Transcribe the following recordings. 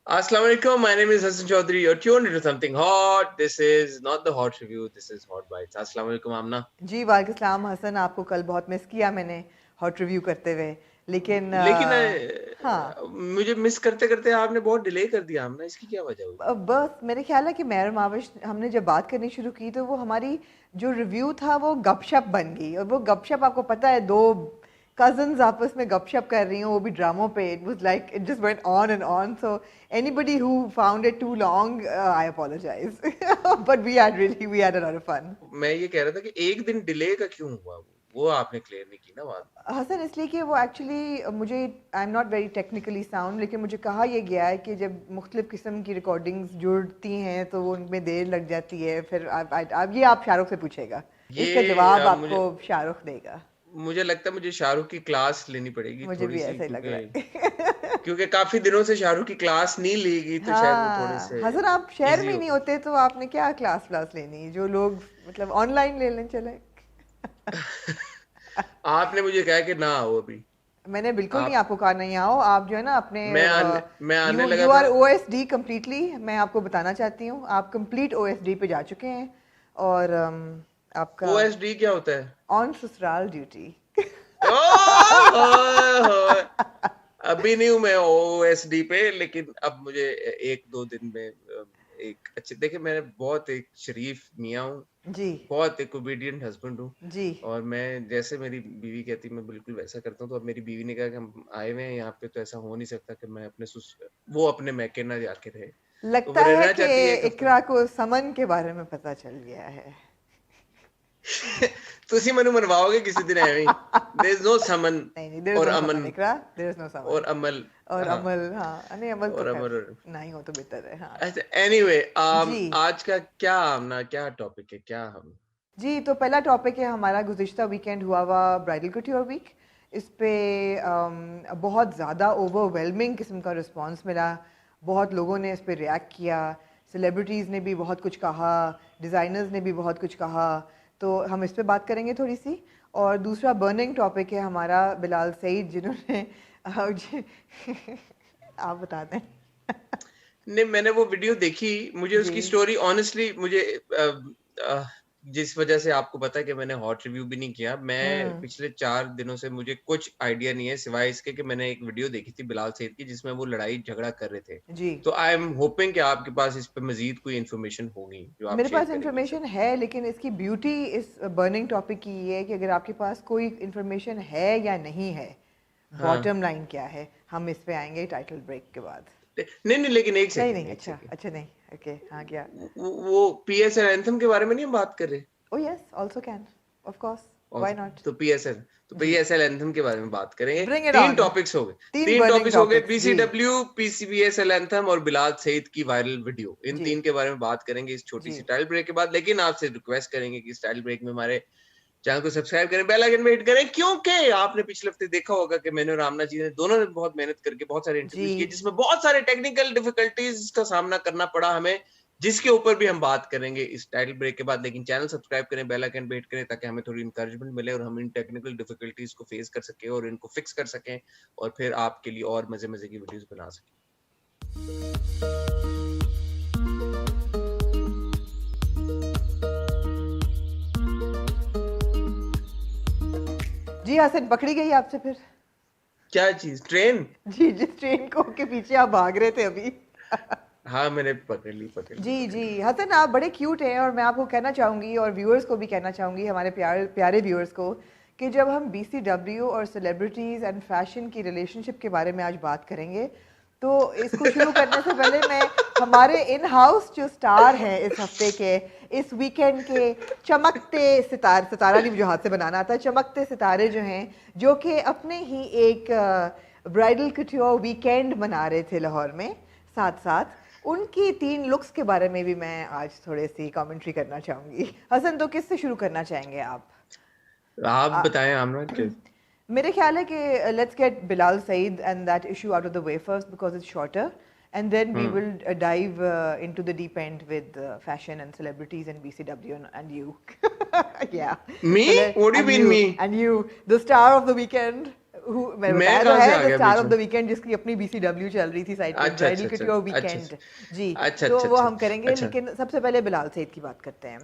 Assalamu alaikum. My name is Hassan Chaudhary. You're tuned into something hot. This is not the hot review. This is Hot Bites. Assalamu alaikum, Amna. जी वालेकुम सलाम हसन, आपको कल बहुत miss किया मैंने hot review करते हुए, लेकिन लेकिन हाँ मुझे मिस करते करते आपने बहुत डिले कर दिया आमना. इसकी क्या वजह हुई? बस मेरे ख्याल है कि मैं और माविश हमने जब बात करनी शुरू की तो वो हमारी जो रिव्यू था वो गपशप बन गई, और वो गपशप आपको पता है, दो कजन्स आपस में गपशप कर रही हूँ, वो भी ड्रामों पे. It was like it just went on and on. So anybody who found it too long, I apologise, but we had a lot of fun. मैं ये कह रहा था कि एक दिन डिले का क्यों हुआ वो आपने क्लियर नहीं की ना बात. हसन, इसलिए कि वो एक्चुअली मुझे, I am not very technically sound, लेकिन मुझे कहा यह गया है कि जब मुख्तलिफ किस्म की रिकॉर्डिंग्स जुड़ती हैं तो वो उनमें देर लग जाती है. फिर अब ये आप शाहरुख से पूछेगा, इसका जवाब आपको शाहरुख देगा. मुझे लगता है मुझे शाहरुख की क्लास लेनी पड़ेगी. मुझे भी ऐसा ही लग रहा है. क्योंकि काफी दिनों से शाहरुख की क्लास नहीं ली गई, तो शायद वो थोड़े से हसन, आप शहर में नहीं होते तो आपने क्या क्लास लेनी, जो लोग मतलब ऑनलाइन ले लें. चले आपने मुझे कहा कि ना आओ अभी. मैंने बिल्कुल नहीं आपको कहा नहीं आओ. आप जो है ना अपने मैं आने लगा यू आर OSD कम्प्लीटली. मैं आपको बताना चाहती हूँ आप कंप्लीट OSD पे जा चुके हैं. और आपका OSD क्या होता है? ऑन ससुराल ड्यूटी. अभी नहीं हूँ मैं OSD पे, लेकिन अब मुझे एक दो दिन में एक अच्छे, देखिए मैं बहुत एक शरीफ मियाँ हूँ जी, बहुत एक ओबीडियंट हस्बैंड हूँ जी. और मैं जैसे मेरी बीवी कहती मैं बिल्कुल वैसा करता हूँ. तो अब मेरी बीवी ने कहा कि हम आए हुए हैं यहाँ पे, तो ऐसा हो नहीं सकता कि मैं अपने वो अपने मैके ना जाके रहे. तो लगता वो है रहना कि चाहती है एक हफ्ता. इकरा को समन के बारे में पता चल गया है. तुसी मनु मनवाओगे किसी दिन ऐਵੇਂ ही. There is no समन नहीं, there is और no Aman summon Iqra, there is no समन और अमल. और हाँ, अमल. हाँ नहीं, अमल तो और खैर अमर. नहीं हो तो बेहतर है. हाँ अच्छा, एनीवे जी. आज का क्या आमना, क्या टॉपिक है, क्या हम. जी, तो पहला टॉपिक है हमारा, गुज़िश्ता वीकेंड हुआ ब्राइडल कट्यूर वीक. इस पे बहुत ज़्यादा ओवरवेलमिंग किस्म का रिस्पांस मिला. बहुत लोगों ने इस पे रिएक्ट किया. सेलिब्रिटीज़ ने भी बहुत कुछ कहा, डिज़ाइनर्स ने भी बहुत कुछ कहा. तो हम इस पे बात करेंगे थोड़ी सी. और दूसरा बर्निंग टॉपिक है हमारा बिलाल सईद, जिन्होंने आप बता दें. नहीं, मैंने वो वीडियो देखी. मुझे उसकी जी. स्टोरी ऑनेस्टली मुझे जिस वजह से आपको पता है कि मैंने हॉट रिव्यू भी नहीं किया. मैं पिछले 4 दिनों से मुझे कुछ आइडिया नहीं है सिवाय इसके कि मैंने एक वीडियो देखी थी बिलाल सईद की जिसमें वो लड़ाई झगड़ा कर रहे थे. जी. तो आई एम होपिंग कि आपके पास इस पे मजीद कोई इन्फॉर्मेशन होगी जो आप मेरे शेयर पास करेंगे. इंफॉर्मेशन है, लेकिन इसकी ब्यूटी इस बर्निंग टॉपिक की ये है कि अगर आपके पास कोई इंफॉर्मेशन है या नहीं है, हाँ. बॉटम लाइन क्या है, हम इस पे आएंगे टाइटल ब्रेक के बाद. नहीं नहीं, लेकिन एक नहीं सेकंड, नहीं, एक अच्छा सेकंड. अच्छा, नहीं, ओके. हाँ, क्या? वो PSL एंथम के बारे में नहीं हम बात कर रहे. ओ yes, also can, of course, और व्हाई नॉट. तो PSL एंथम के बारे में बात करेंगे. Bring it 3 on. टॉपिक्स हो गए. 3 तीन बर्निंग टॉपिक्स हो गए, टॉपिक्स. जी PCW, PCBSL एंथम और बिलाल सईद की वायरल वीडियो. इन जी 3 के बारे में बात करेंगे इस छोटी जी. सी टाइल ब्रेक के बाद. लेकिन आपसे रिक्वेस्ट करेंगे कि इस टाइल ब्रेक में हमारे चैनल को सब्सक्राइब करें, बेल आइकन पे हिट करें, क्योंकि आपने पिछले हफ्ते देखा होगा कि मैंने और आमना जी ने दोनों ने बहुत मेहनत करके बहुत सारे इंटरव्यूज किए जिसमें बहुत सारे टेक्निकल डिफिकल्टीज का सामना करना पड़ा हमें, जिसके ऊपर भी हम बात करेंगे इस टाइटल ब्रेक के बाद. लेकिन चैनल सब्सक्राइब करें, बेल आइकन पे हिट करें ताकि हमें थोड़ी इंकरेजमेंट मिले और हम इन टेक्निकल डिफिकल्टीज को फेस कर सकें और इनको फिक्स कर सकें और फिर आपके लिए और मजे मजे की वीडियोस बना सकें. जी हसन, पकड़ी गई आपसे फिर. क्या चीज? ट्रेन? जी, जिस ट्रेन को के पीछे आप भाग रहे थे अभी. हाँ, मैंने पकड़ ली. जी जी. हसन, आप बड़े क्यूट हैं, और मैं आपको कहना चाहूँगी और व्यूअर्स को भी कहना चाहूँगी, हमारे प्यारे प्यारे व्यूअर्स को, कि जब हम BCW और सेलिब्रिटीज़ एंड फैशन की रिलेशनशिप के बारे में आज बात करेंगे, तो इसको शुरू करने से पहले मैं हमारे इन हाउस जो स्टार हैं इस हफ्ते के, इस वीकेंड के चमकते सितारा नहीं, मुझे हाथ से बनाना आता है, चमकते सितारे जो हैं, जो कि अपने ही एक ब्राइडल कट्यूर वीकेंड मना रहे थे लाहौर में, साथ साथ उनकी 3 लुक्स के बारे में भी मैं आज थोड़ी सी कमेंट्री करना चाहूँगी. हसन, तो किससे शुरू करना चाहेंगे आप? आप बताएं आमना. मेरे ख्याल है कि let's get Bilal Saeed and that issue out of the way first because it's shorter, and then we will dive into the deep end with fashion and celebrities and BCW and you. Yeah. Me? What do you mean me? And you, the star of the weekend. मैं मैं बताया तो कहाँ है, से आ the गया star beach of में? The weekend जिसकी अपनी बीसीडब्ल्यू चल रही थी साइड पे, अच्छा अच्छा ब्राइडल अच्छा कट्योर अच्छा वीकेंड। जी, अच्छा तो अच्छा वो अच्छा हम करेंगे, अच्छा। लेकिन सबसे पहले बिलाल सईद की बात करते हैं।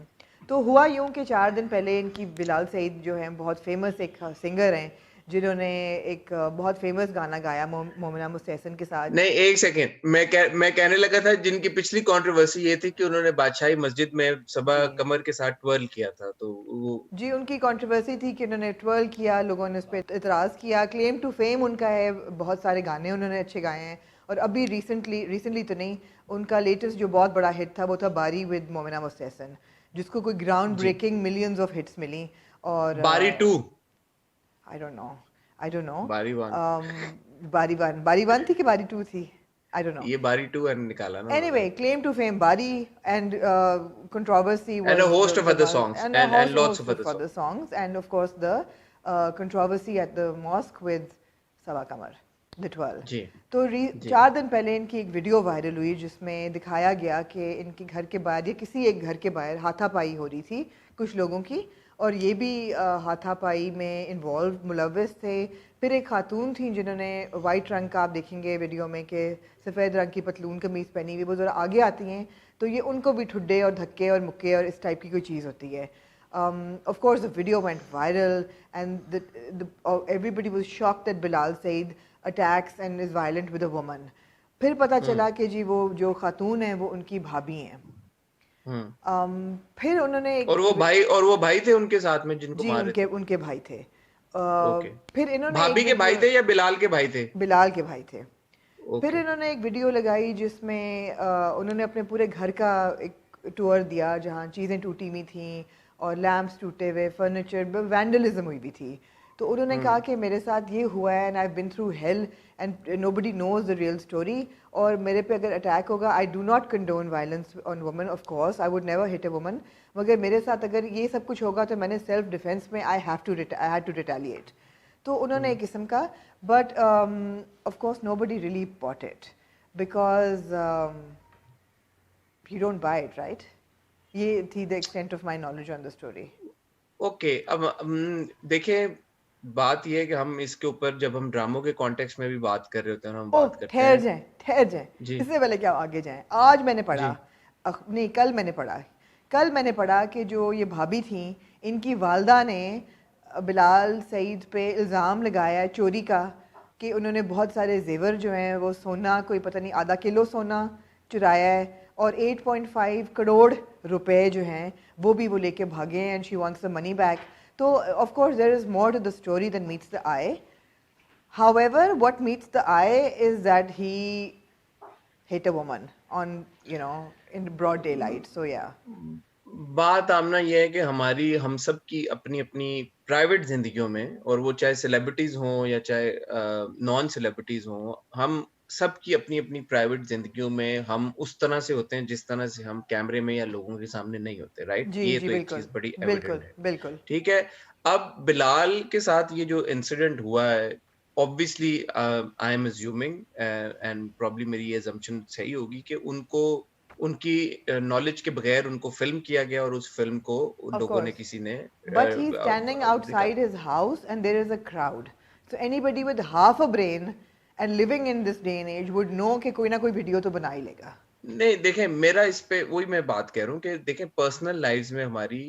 तो हुआ यूं कि 4 दिन पहले इनकी बिलाल सईद जो हैं बहुत फेमस एक सिंगर हैं, जिन्होंने एक बहुत फेमस गाना गाया मोमिना मुस्तहसन के साथ। नहीं, एक सेकेंड, मैं कहने लगा था जिनकी पिछली कंट्रोवर्सी ये थी कि उन्होंने बादशाही मस्जिद में सबा जी कमर के साथ ट्वर्ल किया था, तो वो जी, उनकी कंट्रोवर्सी थी कि उन्होंने ट्वर्ल किया, लोगों ने उस पर इतराज़ किया। क्लेम टू फेम उनका है, बहुत सारे गाने उन्होंने अच्छे गाए हैं। और अभी रिसेंटली रिसेंटली तो नहीं, उनका लेटेस्ट जो बहुत बड़ा हिट था वो था बारी विद मोमिना मुस्तहसन, जिसको कोई ग्राउंड जी। ब्रेकिंग मिलियंस ऑफ हिट्स मिली। और Baari two, I don't know, I don't know, Baari one, Baari one थी कि बारी टू थी, आई डोंट नो। ये बारी टू निकाला ना उन्होंने। Anyway, claim to fame Bari, and controversy and a was host of the other songs and a and host, lots of of other other songs. songs, and of course the controversy at the mosque with Saba Kamar, the 12। जी तो जी 4 दिन पहले इनकी एक video viral हुई जिसमें दिखाया गया कि इनके घर के बाहर या किसी एक घर के बाहर हाथापाई हो रही थी कुछ लोगों की, और ये भी हाथापाई में इन्वॉल्व मुलव्वस थे। फिर एक खातून थी जिन्होंने वाइट रंग का, आप देखेंगे वीडियो में कि सफ़ेद रंग की पतलून कमीज़ पहनी हुई, वो ज़रा आगे आती हैं तो ये उनको भी ठुड्डे और धक्के और मुक्के और इस टाइप की कोई चीज़ होती है। Of course the video went viral, and everybody was shocked that Bilal Said attacks and is violent with a woman। फिर पता हम्म चला कि जी वो जो खातून है वो उनकी भाभी हैं। हम्म। फिर उन्होंने और एक वो भाई थे उनके साथ में जिनको जी मार रहे उनके थे? उनके भाई थे। ओके। फिर इन्होंने एक भाभी के भाई वीडियो, थे या बिलाल के भाई थे? बिलाल के भाई थे। फिर ओके। इन्होंने एक वीडियो लगाई जिसमें उन्होंने अपने पूरे घर का एक टूर दिया जहाँ चीज़ें टूटी हुई थी और लैम्प्स टूटे हुए, फर्नीचर, वैंडलिज्म हुई भी थी। तो उन्होंने कहा कि मेरे साथ ये हुआ है and I been through hell and nobody knows the real story, और मेरे पे अगर अटैक होगा, I do not condone violence on woman, of course I would never hit a woman, मगर मेरे साथ अगर ये सब कुछ होगा तो मैंने सेल्फ डिफेंस में आई हैड टू रिटेलिएट। तो उन्होंने एक किस्म का, but of course nobody really bought it because you don't buy it, right? ये थी the extent of my knowledge on the story। Okay. अब देखिए, बात ये है कि हम इसके ऊपर जब हम ड्रामों के कॉन्टेक्स्ट में भी बात कर रहे होते हैं ना, हम ओह बात करते हैं। ठहर जाएं, जी इससे पहले क्या आगे जाएं, आज मैंने पढ़ा, जी नहीं कल मैंने पढ़ा कि जो ये भाभी थी, इनकी वालदा ने बिलाल सईद पे इल्ज़ाम लगाया है चोरी का, कि उन्होंने बहुत सारे जेवर जो हैं वो सोना, कोई पता नहीं आधा किलो सोना चुराया है, और 8.5 करोड़ रुपए जो हैं वो भी वो लेके भागे हैं, and she wants the money back. तो of course there is more to the story than meets the eye. However, what meets the eye is that he hit a woman on, in broad daylight. So yeah. बात आमना ये है कि हम सब की अपनी अपनी प्राइवेट जिंदगियों में, और वो चाहे सेलिब्रिटीज हों या चाहे नॉन सेलिब्रिटीज हों, हम सब की अपनी अपनी प्राइवेट जिंदगियों में हम उस तरह से होते हैं जिस तरह से हम कैमरे में या लोगों के सामने नहीं होते, राइट? जी ये जी तो एक बिल्कुल चीज बड़ी बिल्कुल एविडेंट है। बिल्कुल। ठीक है। अब बिलाल के साथ ये जो इंसिडेंट हुआ है, obviously I am assuming and probably मेरी ये assumption सही होगी कि उनको उनकी नॉलेज के बगैर उनको फिल्म किया गया, और उस फिल्म को उन Of लोगों ने course. किसी ने But he's standing outside his house and there is a crowd. So anybody with half a brain and living in this day and age would know कि कोई ना कोई वीडियो तो बना ही लेगा। नहीं, देखें, मेरा इस पे वही मैं बात कह रहा हूँ कि देखें, पर्सनल लाइव्स में हमारी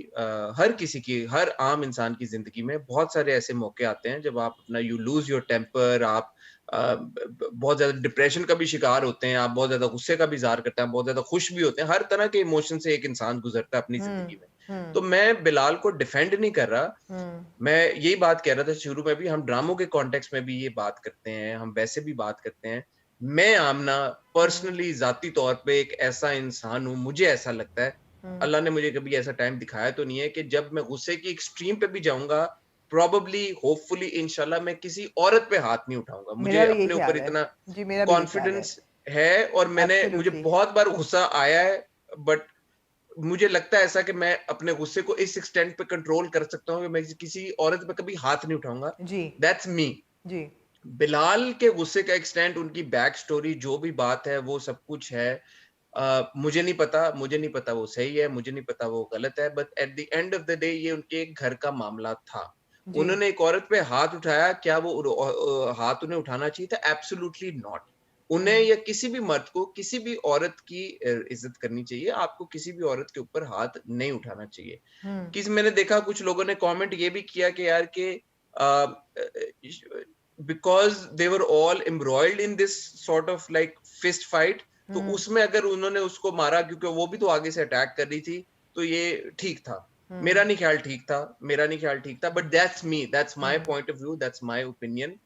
हर किसी की, हर आम इंसान की जिंदगी में बहुत सारे ऐसे मौके आते हैं जब आप अपना यू लूज योर टेम्पर, आप बहुत ज्यादा डिप्रेशन का भी शिकार होते हैं, आप बहुत ज्यादा गुस्से का भी इजहार करते हैं, आप बहुत ज्यादा खुश भी होते हैं, हर तरह के इमोशन से एक इंसान गुजरता है अपनी जिंदगी में। तो मैं बिलाल को डिफेंड नहीं कर रहा, मैं यही बात कह रहा था शुरू में भी, हम ड्रामों के कॉन्टेक्स्ट में भी ये बात करते हैं, हम वैसे भी बात करते हैं। मैं आमना पर्सनली जाती तौर पे एक ऐसा इंसान हूँ, मुझे ऐसा लगता है, अल्लाह ने मुझे कभी ऐसा टाइम दिखाया तो नहीं है कि जब मैं गुस्से की एक्सट्रीम पे भी जाऊंगा, प्रोबेबली होपफुली इंशाल्लाह मैं किसी औरत पे हाथ नहीं उठाऊंगा। मुझे मेरा भी ये अपने ऊपर ख्याल है। इतना जी मेरा भी ये ख्याल है। कॉन्फिडेंस है, और मुझे Absolutely. बहुत बार गुस्सा आया है, बट मुझे लगता है ऐसा कि मैं अपने गुस्से को इस एक्सटेंट पे कंट्रोल कर सकता हूँ कि मैं किसी औरत पे कभी हाथ नहीं उठाऊंगा। जी दैट्स मी। जी बिलाल के गुस्से का एक्सटेंट, उनकी बैक स्टोरी, जो भी बात है वो सब कुछ है। मुझे नहीं पता वो सही है, मुझे नहीं पता वो गलत है, but at the end of the day ये उनके एक घर का मामला था, उन्होंने एक औरत पे हाथ उठाया, क्या वो हाथ उन्हें उठाना चाहिए था? Absolutely not. उन्हें या किसी भी मर्द को किसी भी औरत की इज्जत करनी चाहिए। आपको किसी भी औरत के ऊपर हाथ नहीं उठाना चाहिए। मैंने देखा कुछ लोगों ने कमेंट ये भी किया कि यार के because they were all embroidered in this sort of like fist fight, तो उसमें अगर उन्होंने उसको मारा क्योंकि वो भी तो आगे से अटैक कर रही थी, तो ये ठीक था। मेरा नहीं ख्याल ठीक था, मेरा नहीं ख्याल ठीक था, but that's me, that's my point of view, that's my opinion.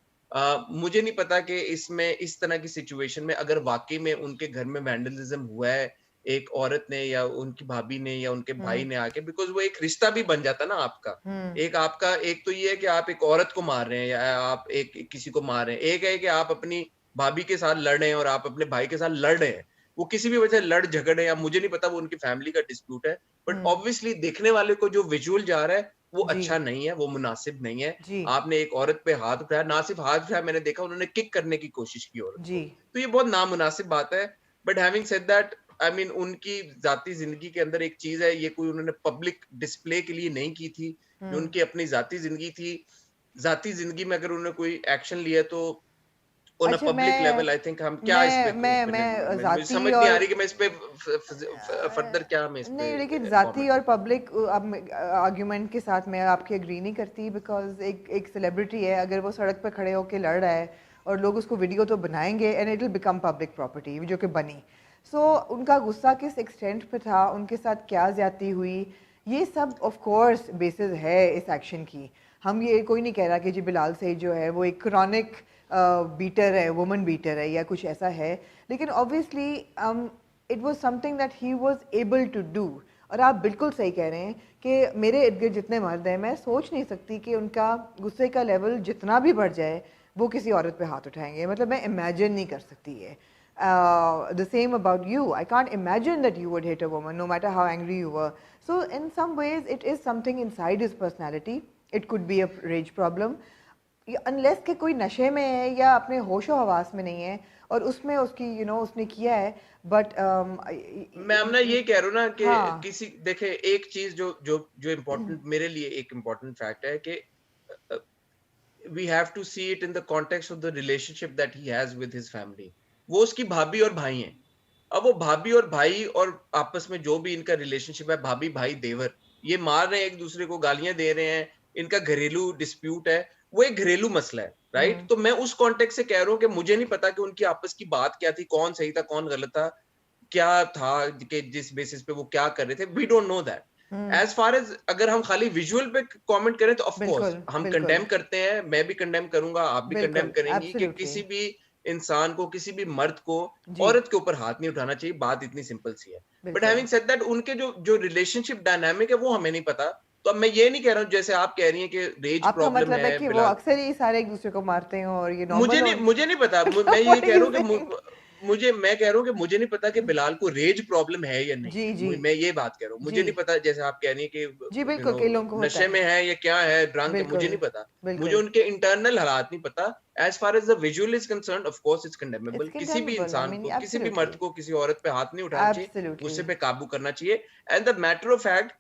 मुझे नहीं पता कि इसमें इस तरह की सिचुएशन में अगर वाकई में उनके घर में वैंडलिज्म हुआ है एक औरत ने या उनकी भाभी ने या उनके भाई ने आके, बिकॉज वो एक रिश्ता भी बन जाता ना आपका। एक आपका एक तो ये है कि आप एक औरत को मार रहे हैं या आप एक किसी को मार रहे हैं, एक है कि आप अपनी भाभी के साथ लड़ रहे हैं और आप अपने भाई के साथ लड़ रहे हैं। वो किसी भी वजह लड़ झगड़े या मुझे नहीं पता वो उनकी फैमिली का डिस्प्यूट है, बट ऑब्वियसली देखने वाले को जो विजुअल जा रहा है वो अच्छा नहीं है, वो मुनासिब नहीं है। आपने एक औरत पे हाथ उठाया, ना सिर्फ हाथ उठाया, मैंने देखा उन्होंने किक करने की कोशिश की औरत को, तो ये बहुत नामुनासिब बात है। But having said that, I mean उनकी जाती जिंदगी के अंदर एक चीज है, ये कोई उन्होंने पब्लिक डिस्प्ले के लिए नहीं की थी, ये उनकी अपनी जाती जिंदगी थी। जाती जिंदगी में अगर उन्होंने कोई एक्शन लिया तो ऑन अ अच्छा, पब्लिक लेवल आई थिंक हम क्या इस पे मैं मुझे जाती समझ नहीं आ और रही कि मैं इस पे फर्दर क्या मैं इस पे नहीं, लेकिन जाती कमेंट और पब्लिक अब आर्ग्यूमेंट के साथ मैं आपकी एग्री नहीं करती, बिकॉज एक सेलिब्रिटी है, अगर वो सड़क पर खड़े होकर लड़ रहा है और लोग उसको वीडियो तो बनाएंगे and it will become public property, जो कि बनी। सो उनका गुस्सा किस एक्सटेंट पे था, उनके साथ क्या ज्यादती हुई, ये सब ऑफ कोर्स बेसिस है इस एक्शन की। हम ये कोई नहीं कह रहा कि जी बिलाल सईद जो है वो एक क्रॉनिक बीटर है, वुमन बीटर है या कुछ ऐसा है, लेकिन obviously it was something that he was able to do. और आप बिल्कुल सही कह रहे हैं कि मेरे इर्द गिर्द जितने मर्द हैं, मैं सोच नहीं सकती कि उनका गुस्से का लेवल जितना भी बढ़ जाए वो किसी औरत पे हाथ उठाएंगे। मतलब मैं इमेजिन नहीं कर सकती है। The same about you. I can't imagine that you would hit a woman no matter how angry you were. So in some ways it is something inside his personality. It could be a rage problem. Unless के कोई नशे में है या अपने होशो हवास में नहीं है और उसमें उसकी उसने किया है, बट मैं अपना ये कह रहा हूँ ना कि हाँ, किसी देखे एक चीज जो जो जो इम्पोर्टेंट मेरे लिए एक इम्पोर्टेंट फैक्ट है कि we have to see it in the context of the relationship that he has with his family. वो उसकी भाभी और भाई हैं। अब वो भाभी और भाई और आपस में जो भी इनका रिलेशनशिप है, भाभी भाई देवर, ये मार रहे हैं एक दूसरे को, गालियां दे रहे हैं, इनका घरेलू डिस्प्यूट है, वो एक घरेलू मसला है, राइट? तो मैं उस कॉन्टेक्स्ट से कह रहा हूँ कि मुझे नहीं पता कि उनकी आपस की बात क्या थी, कौन सही था कौन गलत था, क्या था कि जिस बेसिस पे वो क्या कर रहे थे, we don't know that. As far as अगर हम खाली विजुअल पे कमेंट करें तो ऑफ कोर्स बिल्कुल हम बिल्कुल कंडेम करते हैं, मैं भी कंडेम करूंगा, आप भी कंडेम बिल्कुल, करेंगी कि एब्सोल्युटली, किसी भी इंसान को, किसी भी मर्द को जी, औरत के ऊपर हाथ नहीं उठाना चाहिए, बात इतनी सिंपल सी है। बट बिल्कुल। हैविंग सेड दैट, उनके जो जो रिलेशनशिप डायनामिक है वो हमें नहीं पता। तो अब मैं ये नहीं कह रहा हूँ जैसे आप कह रही हैं कि रेज आपका प्रॉब्लम मतलब है है कि वो बिला, अक्सर ही सारे एक दूसरे को मारते हैं और ये नॉर्मल हो? मुझे नहीं पता, मैं ये What are कह रहा you हूँ saying? कि मैं कह रहा हूँ कि मुझे नहीं पता कि बिलाल को रेज प्रॉब्लम है या नहीं जी है। जी मैं ये बात कह रहा हूँ, मुझे जी नहीं पता जैसे आप कह रही हैं कि जी, बिल्कुल कई लोगों को होता नशे में है। है या क्या है, ड्रंक है, मुझे बिल्कुल नहीं पता। मुझे बिल्कुल, उनके इंटरनल हालात नहीं पता। As far as the visual is concerned, of course it's condemnable. It's किसी भी कंडेमेबल, आई इंसान मीन को, किसी भी एब्सोल्युटली मर्द को किसी औरत पे हाथ नहीं उठाना चाहिए, एब्सोल्युटली। गुस्से पे काबू करना चाहिए। And the matter of fact,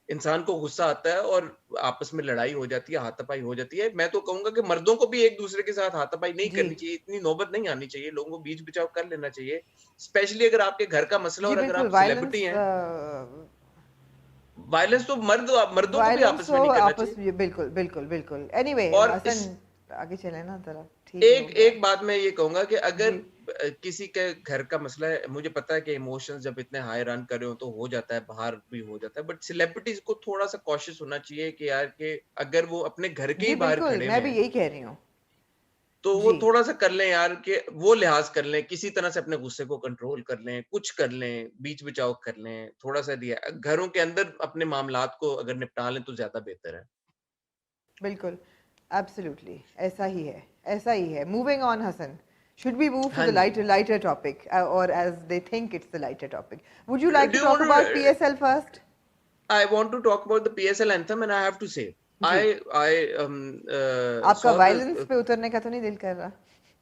इंसान को गुस्सा आता है और आपस में लड़ाई हो जाती है, हाथापाई हो जाती है। मैं तो कहूंगा कि मर्दों को भी एक दूसरे के साथ हाथापाई नहीं जी करनी चाहिए, इतनी नौबत नहीं आनी चाहिए, लोगों को बीच बचाव कर लेना चाहिए, स्पेशली अगर आपके घर का मसला जी, और अगर बिल्कुल आप सेलिब्रिटी वायलेंस, हैं। वायलेंस तो मर्दों को भी वायलेंस आपस तो में नहीं करना आपस चाहिए। में, बिल्कुल बिल्कुल बिल्कुल। एनीवे और हसन, इस आगे चले ना जरा, ठीक हो एक गया। एक बात मैं ये कहूंगा कि अगर जी किसी के घर का मसला है, मुझे पता है कि इमोशंस जब इतने हाई रन कर रहे हो तो हो जाता है, बाहर भी हो जाता है, बट सेलिब्रिटीज को थोड़ा सा कॉशियस होना चाहिए कि यार कि अगर वो अपने घर के ही जी, बाहर बिल्कुल खड़े मैं हुए भी हैं यही कह रही हूँ। तो वो जी थोड़ा सा कर लें यार, कि वो लिहाज कर लें, किसी तरह से अपने गुस्से को कंट्रोल कर लें, कुछ कर लें, बीच बचाव कर लें, थोड़ा सा दिया घरों के अंदर अपने मामलात को अगर निपटा लें तो ज्यादा बेहतर है। बिल्कुल, एब्सोल्युटली ऐसा ही है, ऐसा ही है। Moving on Hasan, should we move to हाँ the जी। lighter topic, or as they think it's the lighter topic? Would you like do to you talk about want PSL first? I want to talk about the PSL anthem, and I have to say, जी, I आपका saw the violence पे उतरने का तो नहीं दिल कर रहा?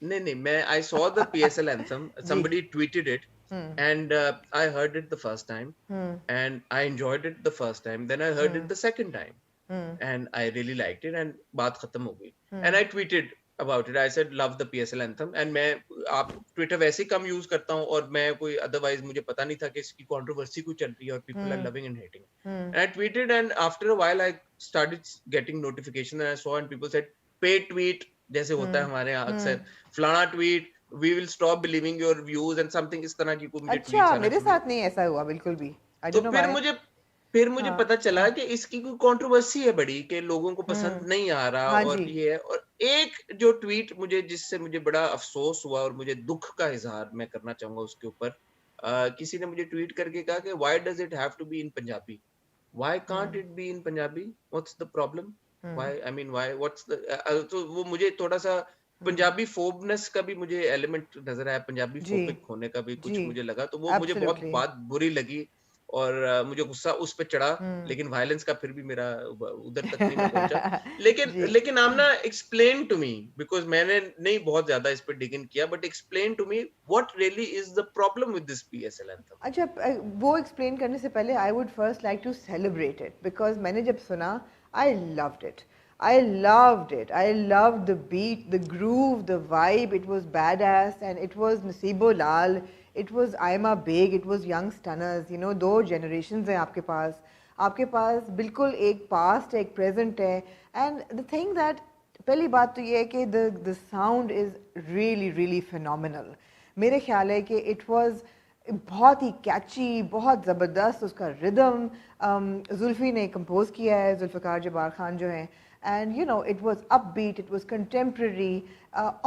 no, no, I saw the PSL anthem. Ji, Somebody tweeted it, hmm and I heard it the first time, hmm and I enjoyed it the first time. Then I heard it hmm the second time. and I really liked it and बात खत्म हो गई. And I tweeted about it. I said love the PSL anthem and मैं आप Twitter वैसे ही कम use करता हूँ और मैं कोई otherwise मुझे पता नहीं था कि इसकी controversy कुछ चल रही है और people are loving and hating. And I tweeted and after a while I started getting notification and I saw and people said pay tweet जैसे होता है हमारे यहाँ अक्सर फलाना tweet we will stop believing your views and something इस तरह की कोई मुझे अच्छा, tweets आना मेरे शुरू. साथ नहीं ऐसा हुआ बिल्कुल भी. I तो don't know why. फिर मुझे हाँ, पता चला कि इसकी कोई कंट्रोवर्सी है बड़ी कि लोगों को पसंद नहीं आ रहा हाँ और जी. ये है. और एक जो ट्वीट मुझे जिससे मुझे बड़ा अफसोस हुआ और मुझे दुख का इजहार मैं करना चाहूंगा उसके ऊपर, किसी ने मुझे ट्वीट करके कहा कि why does it have to be in Punjabi, why can't it be in Punjabi, what's the problem, why I mean why what's the. तो वो मुझे थोड़ा सा पंजाबी फोबनेस का भी मुझे एलिमेंट नजर आया, पंजाबी जी, फोबिक होने का भी कुछ जी, मुझे लगा. तो वो मुझे बहुत absolutely. बात बुरी लगी और मुझे गुस्सा उस पे चढ़ा. लेकिन वायलेंस का फिर भी मेरा उधर तक नहीं मैं पहुंचा. लेकिन जी. लेकिन Aamna explain to me, because मैंने नहीं बहुत ज्यादा इस पे डिग इन किया, but explain to me what really is the problem with this PSL anthem. अच्छा, वो एक्सप्लेन करने से पहले I would first like to celebrate it because मैंने जब सुना I loved it. I loved it. I loved the beat, the groove, the vibe. It was badass and it was Nasibo Lal. It was Aima Beg. It was Young Stunners. You know, दो generations हैं आपके पास. आपके पास बिल्कुल एक past है, एक present है. And the thing that पहली बात तो ये है कि the sound is really really phenomenal. मेरे ख्याल है कि it was बहुत ही कैची, बहुत ज़बरदस्त उसका रिदम जुल्फ़ी ने कंपोज किया है, जुल्फ़िकार जब्बार खान जो हैं. And you know, it was upbeat, it was contemporary,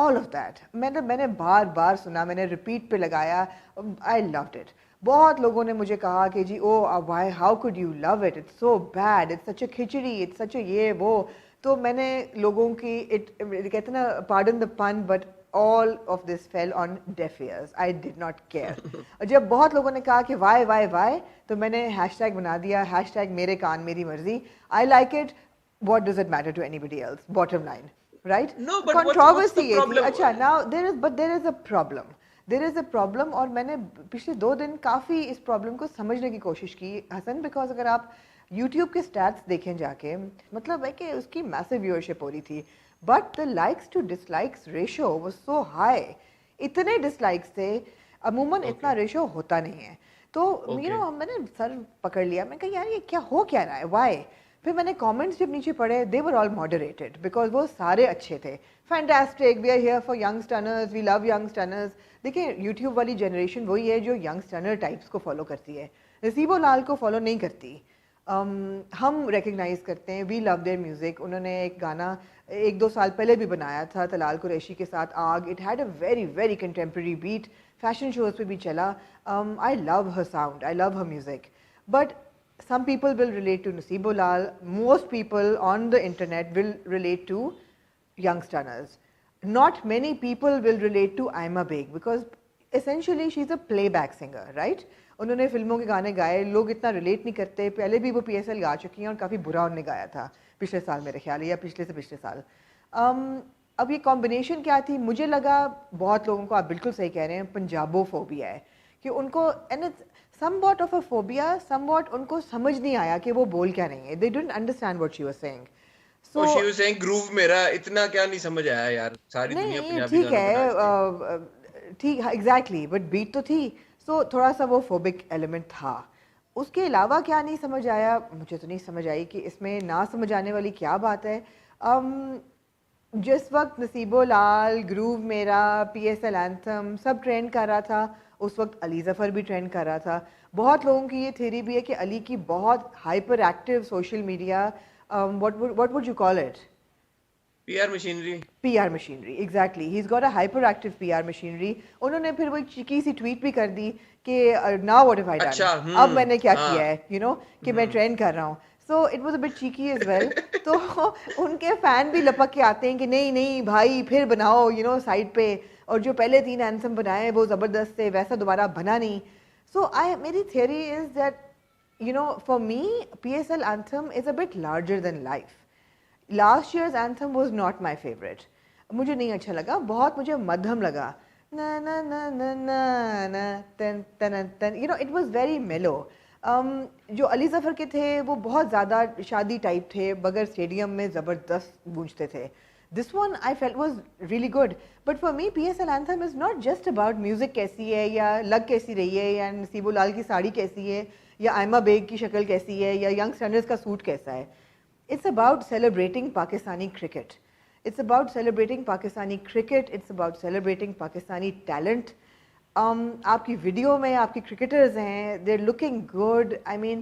all of that. मैंने बार बार सुना, मैंने रिपीट पे लगाया. I loved it. बहुत लोगों ने मुझे कहा कि जी why, how could you love it? It's so bad, it's such a khichdi, it's such a ये वो. तो मैंने लोगों की कहते ना, pardon the pun, but all of this fell on deaf ears. I did not care. जब बहुत लोगों ने कहा कि why, तो मैंने hashtag बना दिया, hashtag मेरे कान मेरी मर्जी. I like it. What does it matter to anybody else? Bottom line, right? No, but Controversy what's the problem? अच्छा, now there is a problem. There is a problem और मैंने पिछले 2 दिन काफ़ी इस प्रॉब्लम को समझने की कोशिश की हसन, बिकॉज अगर आप YouTube के स्टैट्स देखें जाके, मतलब है कि उसकी मैसिव व्यूअरशिप हो रही थी, but the likes to dislikes ratio was so high. इतने डिसलाइक्स थे, अमूमन इतना रेशो होता नहीं है. तो यू नो, मैंने सर पकड़ लिया, मैं कहा यार ये क्या हो क्या रहा है, वाई. फिर मैंने कमेंट्स जब नीचे पढ़े, they were all moderated because वो सारे अच्छे थे. Fantastic, we are here for young stunners, we love young stunners. देखिए, यूट्यूब वाली जनरेशन वही है जो यंग स्टनर टाइप्स को फॉलो करती है, नसीबो लाल को फॉलो नहीं करती. हम रिकग्नाइज करते हैं, वी लव देयर म्यूज़िक. उन्होंने एक गाना 1-2 साल पहले भी बनाया था तलाल कुरैशी के साथ, Aag. It had a very very contemporary beat, fashion shows पे भी चला. I love her sound, I love her music. But some people will relate to Nasibo Lal. Most people on the internet will relate to young stunners. Not many people will relate to Aima Beg because essentially she's a playback singer, right? उन्होंने फिल्मों के गाने गाए, लोग इतना relate नहीं करते. पहले भी वो PSL गा चुकी हैं और काफ़ी बुरा उन्होंने गाया था पिछले साल मेरे ख्याल है, या पिछले से पिछले साल. अब ये कॉम्बिनेशन क्या थी, मुझे लगा बहुत लोगों को, आप बिल्कुल सही कह रहे हैं, पंजाबोफोबिया है कि उनको, and somewhat of a phobia, somewhat उनको समझ नहीं आया कि वो बोल क्या रही है. They didn't understand what she was saying. So she was saying groove मेरा इतना क्या नहीं समझ आया यार, सारी दुनिया पंजाबी ठीक है, ठीक है, एग्जैक्टली, बट बीट तो थी. सो थोड़ा सा वो फोबिक एलिमेंट था. उसके अलावा क्या नहीं समझ आया, मुझे तो नहीं समझ आई कि इसमें ना समझ आने वाली क्या बात है. जिस वक्त नसीबो लाल, ग्रूव मेरा, PSL एंथम सब ट्रेंड कर रहा था, उस वक्त अली ज़फ़र भी ट्रेंड कर रहा था. बहुत लोगों की ये थ्योरी भी है कि अली की बहुत hyper active social media, what would you call it, PR machinery. PR machinery, exactly. He is got a hyper active PR machinery. उन्होंने फिर वो एक चीकी सी ट्वीट भी कर दी कि now what have I done, अब मैंने क्या किया है, यू नो, कि मैं ट्रेंड कर रहा हूँ. So it was a bit cheeky as well. तो उनके फैन भी लपक के आते हैं कि नहीं नहीं भाई फिर बनाओ, यू नो, साइड पे, और जो पहले 3 एंथम बनाए वो ज़बरदस्त थे, वैसा दोबारा बना नहीं. सो मेरी theory is that, you know, for me PSL anthem is a bit larger than life. Last years anthem was not my favourite. मुझे नहीं अच्छा लगा, बहुत मुझे मध्यम लगा. ना ना ना ना ना ना तन तन तन, you know, it was very मेलो. जो अली जफर के थे वो बहुत ज़्यादा शादी टाइप थे, मगर स्टेडियम में ज़बरदस्त गूंजते थे. This one I felt was really good, but for me PSL anthem is not just about music कैसी है या लग कैसी रही है या नसीबो लाल की साड़ी कैसी है या आयमा बेग की शक्ल कैसी है या यंग स्टैंडर्ड्स का सूट कैसा है. It's about celebrating Pakistani cricket. It's about celebrating Pakistani cricket. It's about celebrating Pakistani talent. आपकी वीडियो में आपके क्रिकेटर्स हैं, they're looking good. I mean,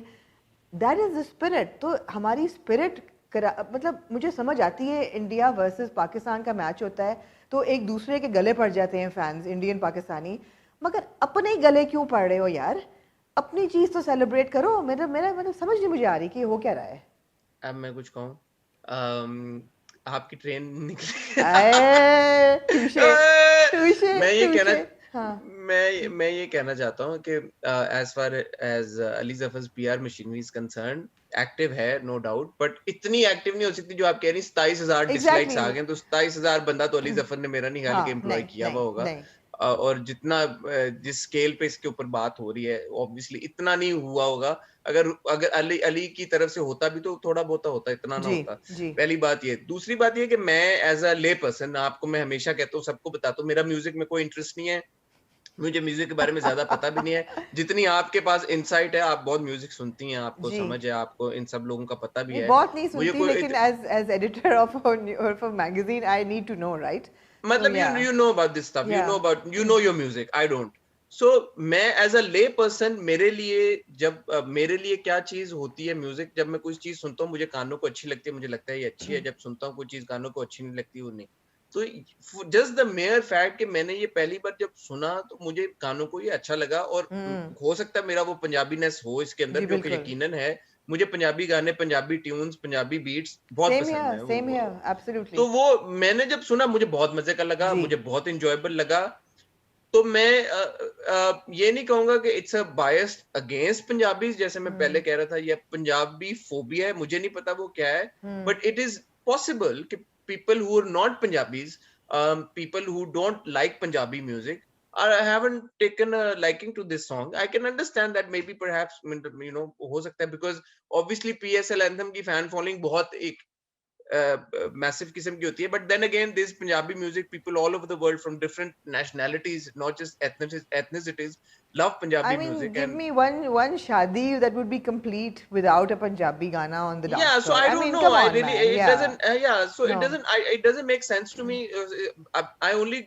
that is the spirit. तो हमारी स्पिरिट मतलब मुझे समझ आती है, इंडिया वर्सेस पाकिस्तान का मैच होता है तो एक दूसरे के गले पड़ जाते हैं फैंस, इंडियन पाकिस्तानी, मगर अपने ही गले क्यों पड़ रहे हो यार? अपनी चीज तो सेलिब्रेट करो. मेरा मेरा मतलब समझ नहीं मुझे आ रही कि हो क्या रहा है. अब मैं कुछ कहूँ, आपकी ट्रेन निकली. मैं ये कहना हाँ. मैं ये कहना चाहता हूँ कि as far as Ali Zafar PR machinery is concern, active है नो डाउट, बट इतनी एक्टिव नहीं हो सकती जो आप कह रही. 27,000 डिसलाइक्स आ गए तो 27,000 बंदा तो अली जफर ने मेरा नहीं ख्याल कि एम्प्लॉय किया हुआ होगा. और जितना जिस स्केल पे इसके ऊपर बात हो रही है ऑब्वियसली इतना नहीं हुआ होगा. अगर अली की तरफ से होता भी तो थोड़ा बहुत होता, इतना ना होता. पहली बात ये. दूसरी बात ये कि मैं एज अ ले पर्सन, आपको मैं हमेशा कहता हूँ, सबको बताता हूँ, मेरा म्यूजिक में कोई इंटरेस्ट नहीं है. मुझे म्यूजिक के बारे में ज्यादा पता भी नहीं है. जितनी आपके पास इनसाइट है, आप बहुत म्यूजिक सुनती हैं, आपको समझ है, आपको इन सब लोगों का पता भी है. बहुत नहीं सुनती, लेकिन as editor of a magazine I need to know, right? मतलब you know about this stuff, you know your music, I don't. So मैं एज अ ले पर्सन, मेरे लिए क्या चीज होती है म्यूजिक. जब मैं कुछ चीज सुनता हूँ मुझे कानों को अच्छी लगती है, मुझे लगता है ये अच्छी है. जब सुनता हूँ कोई चीज कानों को अच्छी नहीं लगती, वो नहीं. तो जस्ट द मेयर फैक्ट कि मैंने ये पहली बार जब सुना तो मुझे कानों को ये अच्छा लगा. और हो सकता है मेरा वो पंजाबीनेस हो इसके अंदर, जो कि यकीनन है. मुझे पंजाबी गाने, पंजाबी ट्यून्स, पंजाबी बीट्स बहुत पसंद है. तो वो मैंने जब सुना मुझे बहुत मजे का लगा, मुझे बहुत इंजॉयबल लगा. तो मैं ये नहीं कहूंगा कि it's a biased against Punjabi, जैसे मैं पहले कह रहा था, ये पंजाबी फोबिया है, मुझे नहीं पता वो क्या है. बट इट इज पॉसिबल कि people who are not Punjabis, people who don't like Punjabi music, haven't taken a liking to this song. I can understand that maybe perhaps हो सकता है, because obviously PSL anthem की fan following बहुत एक massive किस्म की होती है. But then again, this Punjabi music, people all over the world from different nationalities, not just ethnicities, love Punjabi music. Give me one shadi that would be complete without a Punjabi gana on the dance floor. So I don't know. I really, it doesn't. So it doesn't. It doesn't make sense to me. I only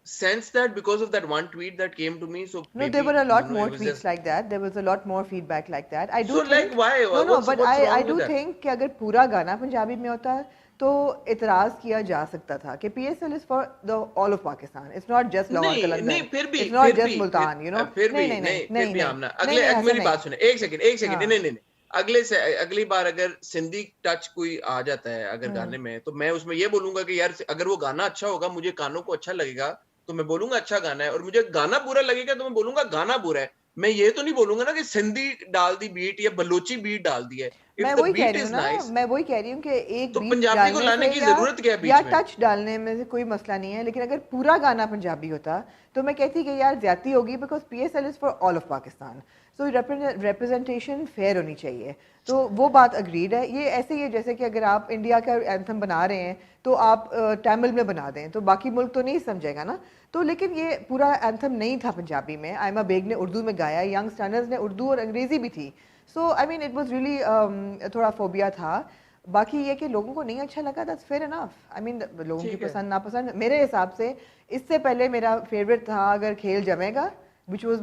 sense that because of that one tweet that came to me. So no, maybe, there were a lot more tweets like that. There was a lot more feedback like that. I do. So think, like why? No, but I do think कि अगर पूरा गाना पंजाबी में होता तो इतराज किया जा सकता था कि PSL is for the all of Pakistan. It's not just Lahore Qalandar. नहीं, फिर भी. It's not just Multan, you know. फिर भी आमना. अगले मेरी बात सुने. एक सेकंड. नहीं. अगली बार अगर सिंधी टच कोई आ जाता है अगर गाने में, तो मैं उसमें ये बोलूंगा कि यार अगर वो गाना अच्छा होगा, मुझे कानों को अच्छा लगेगा, तो मैं बोलूंगा अच्छा गाना है. और मुझे गाना बुरा लगेगा तो मैं बोलूंगा गाना बुरा है. मैं ये तो नहीं बोलूंगा ना कि सिंधी डाल दी बीट या बलोची बीट डाल दी है. मैं वही कह रही हूँ कि एक तो पंजाबी को लाने की जरूरत क्या है बीच में? या टच डालने में से कोई मसला नहीं है, लेकिन अगर पूरा गाना पंजाबी होता तो मैं कहती कि यार ज्यादती होगी, because PSL is for all of Pakistan. So representation fair होनी चाहिए. तो वो बात अग्रीड है. ये ऐसे ही है जैसे कि अगर आप इंडिया का एंथम बना रहे हैं तो आप तमिल में बना दें तो बाकी मुल्क तो नहीं समझेगा ना. तो लेकिन ये पूरा एंथम नहीं था पंजाबी में. आयमा बेग ने उर्दू में गाया, यंग स्टैंडर्ड्स ने उर्दू और अंग्रेजी भी थी. So I mean it was really थोड़ा फोबिया था. बाकी ये कि लोगों को नहीं अच्छा लगा, that's fair enough. I mean लोगों की पसंद नापसंद. मेरे हिसाब से इससे पहले मेरा फेवरेट था अगर खेल जमेगा, which was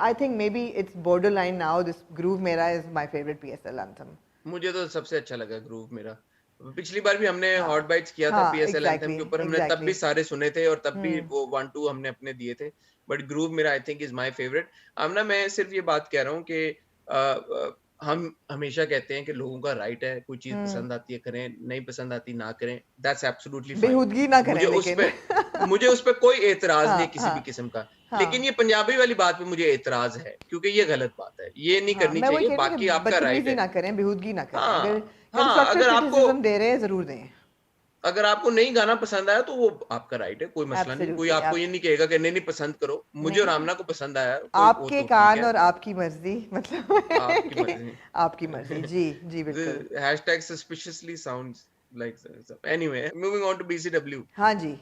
I think maybe it's borderline now. This Groove Mera is my favorite PSL anthem. मुझे तो सबसे अच्छा लगा ग्रूव मेरा. पिछली बार भी हमने हॉट बाइट्स किया था PSL एंथम के ऊपर. हमने तब भी सारे सुने थे और तब भी वो 1-2 हमने अपने दिए थे. बट ग्रूव मेरा I think is my favourite. Amna, मैं सिर्फ ये बात कह रहा हूँ कि हम हमेशा कहते हैं कि लोगों का राइट है, कोई चीज पसंद आती है करें, नहीं पसंद आती ना करें. That's absolutely fine. बेहूदगी ना करें. मुझे उस पे कोई एतराज नहीं किसी भी किस्म का. लेकिन ये पंजाबी वाली बात पे मुझे एतराज है, क्योंकि ये गलत बात है, ये नहीं करनी चाहिए. बाकी आपका राइट है. ना करें, बेहूदगी ना करें. अगर आपको दे रहे हैं जरूर दें. अगर आपको नहीं गाना पसंद आया तो वो आपका राइट है, कोई मसला नहीं, कोई एब्सोल्युटली आपको ये नहीं कहेगा कि नहीं नहीं पसंद करो, मुझे और नहीं, आमना को पसंद आया, कोई वो आपके तो ठीक कान है, और आपकी मर्जी, मतलब आपकी कि मर्जी। आपकी मर्जी। जी जी बिल्कुल। The hashtag suspiciously sounds like anyway, moving on to BCW. हाँ जी।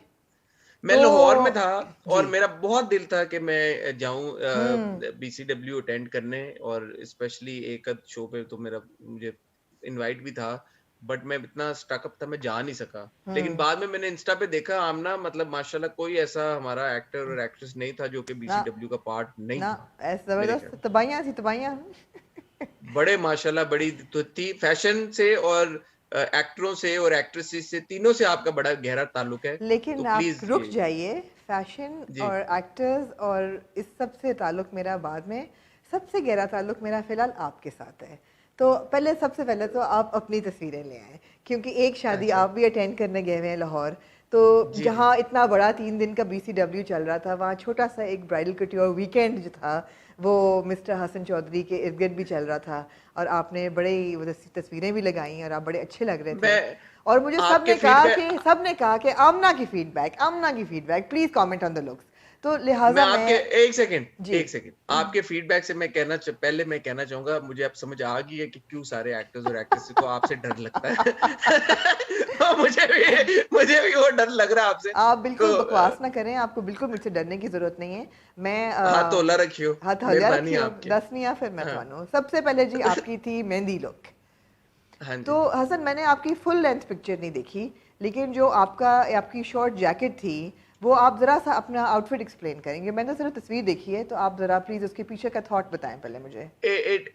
मैं तो लाहौर में था जी। और मेरा बहुत दिल था कि मैं जाऊं हम्म। बीसीडब्ल्यू अटेंड करने, और स्पेशली एक आध शो पे तो मेरा मुझे इनवाइट भी था, बट मैं इतना स्टकअप था, मैं जा नहीं सका। लेकिन हम्म। बाद में मैंने इंस्टा पे देखा आमना, मतलब माशाल्लाह कोई ऐसा हमारा एक्टर और एक्ट्रेस नहीं था जो कि ना बीसीडब्ल्यू का पार्ट नहीं ना, था ऐसे मेरे जबरदस्त ख्याल। तबाहियां थी, तबाहियां। बड़े माशाल्लाह बड़ी तो थी फैशन से, और एक्टरों से और एक्ट्रेसेस से, तीनों से आपका बड़ा गहरा ताल्लुक है, तो लेकिन आप प्लीज रुक ये जाइए, फैशन जी। और एक्टर्स और इस सब से ताल्लुक मेरा बाद में, सबसे गहरा ताल्लुक मेरा फ़िलहाल आपके साथ है। तो पहले, सबसे पहले तो आप अपनी तस्वीरें ले आएँ, क्योंकि एक शादी अच्छा। आप भी अटेंड करने गए हुए हैं लाहौर, तो जी जी। जहाँ इतना बड़ा 3 दिन का बीसीडब्ल्यू चल रहा था, वहाँ छोटा सा एक ब्राइडल कट्योर वीकेंड जो था, वो मिस्टर हसन चौधरी के इर्द गिर्द भी चल रहा था, और आपने बड़े ही वो तस्वीरें भी लगाई और आप बड़े अच्छे लग रहे थे। मैं और मुझे आपके फीडबैक सबने कहा कि आमना की feedback please comment on the looks. तो मैं लिहाजा आपके मैं एक सेकंड, जी। एक सेकंड, आपके फीडबैक से मैं पहले मैं कहना चाहूंगा, मुझे अब समझ आ गई है कि क्यों सारे एक्टर्स और एक्ट्रेस को आपसे डर लगता है। तो मुझे भी वो डर लग रहा है आपसे। आप तो बिल्कुल बकवास ना करें, आपको बिल्कुल मुझसे डरने की जरूरत नहीं है। मैं हाथ तोला रखियो, हाथ हौलिया मेहरबानी रखियो, आपकी। दसनिया फिर मैं हाँ। थानू। सबसे पहले जी आपकी थी मेहंदी लुक। हाँ तो जी। हसन, मैंने आपकी फुल लेंथ पिक्चर नहीं देखी, लेकिन जो आपकी शॉर्ट जैकेट थी, वो आप ज़रा सा अपना आउटफिट एक्सप्लेन करेंगे? मैंने सिर्फ तस्वीर देखी है, तो आप ज़रा प्लीज़ उसके पीछे का थॉट बताएं पहले मुझे।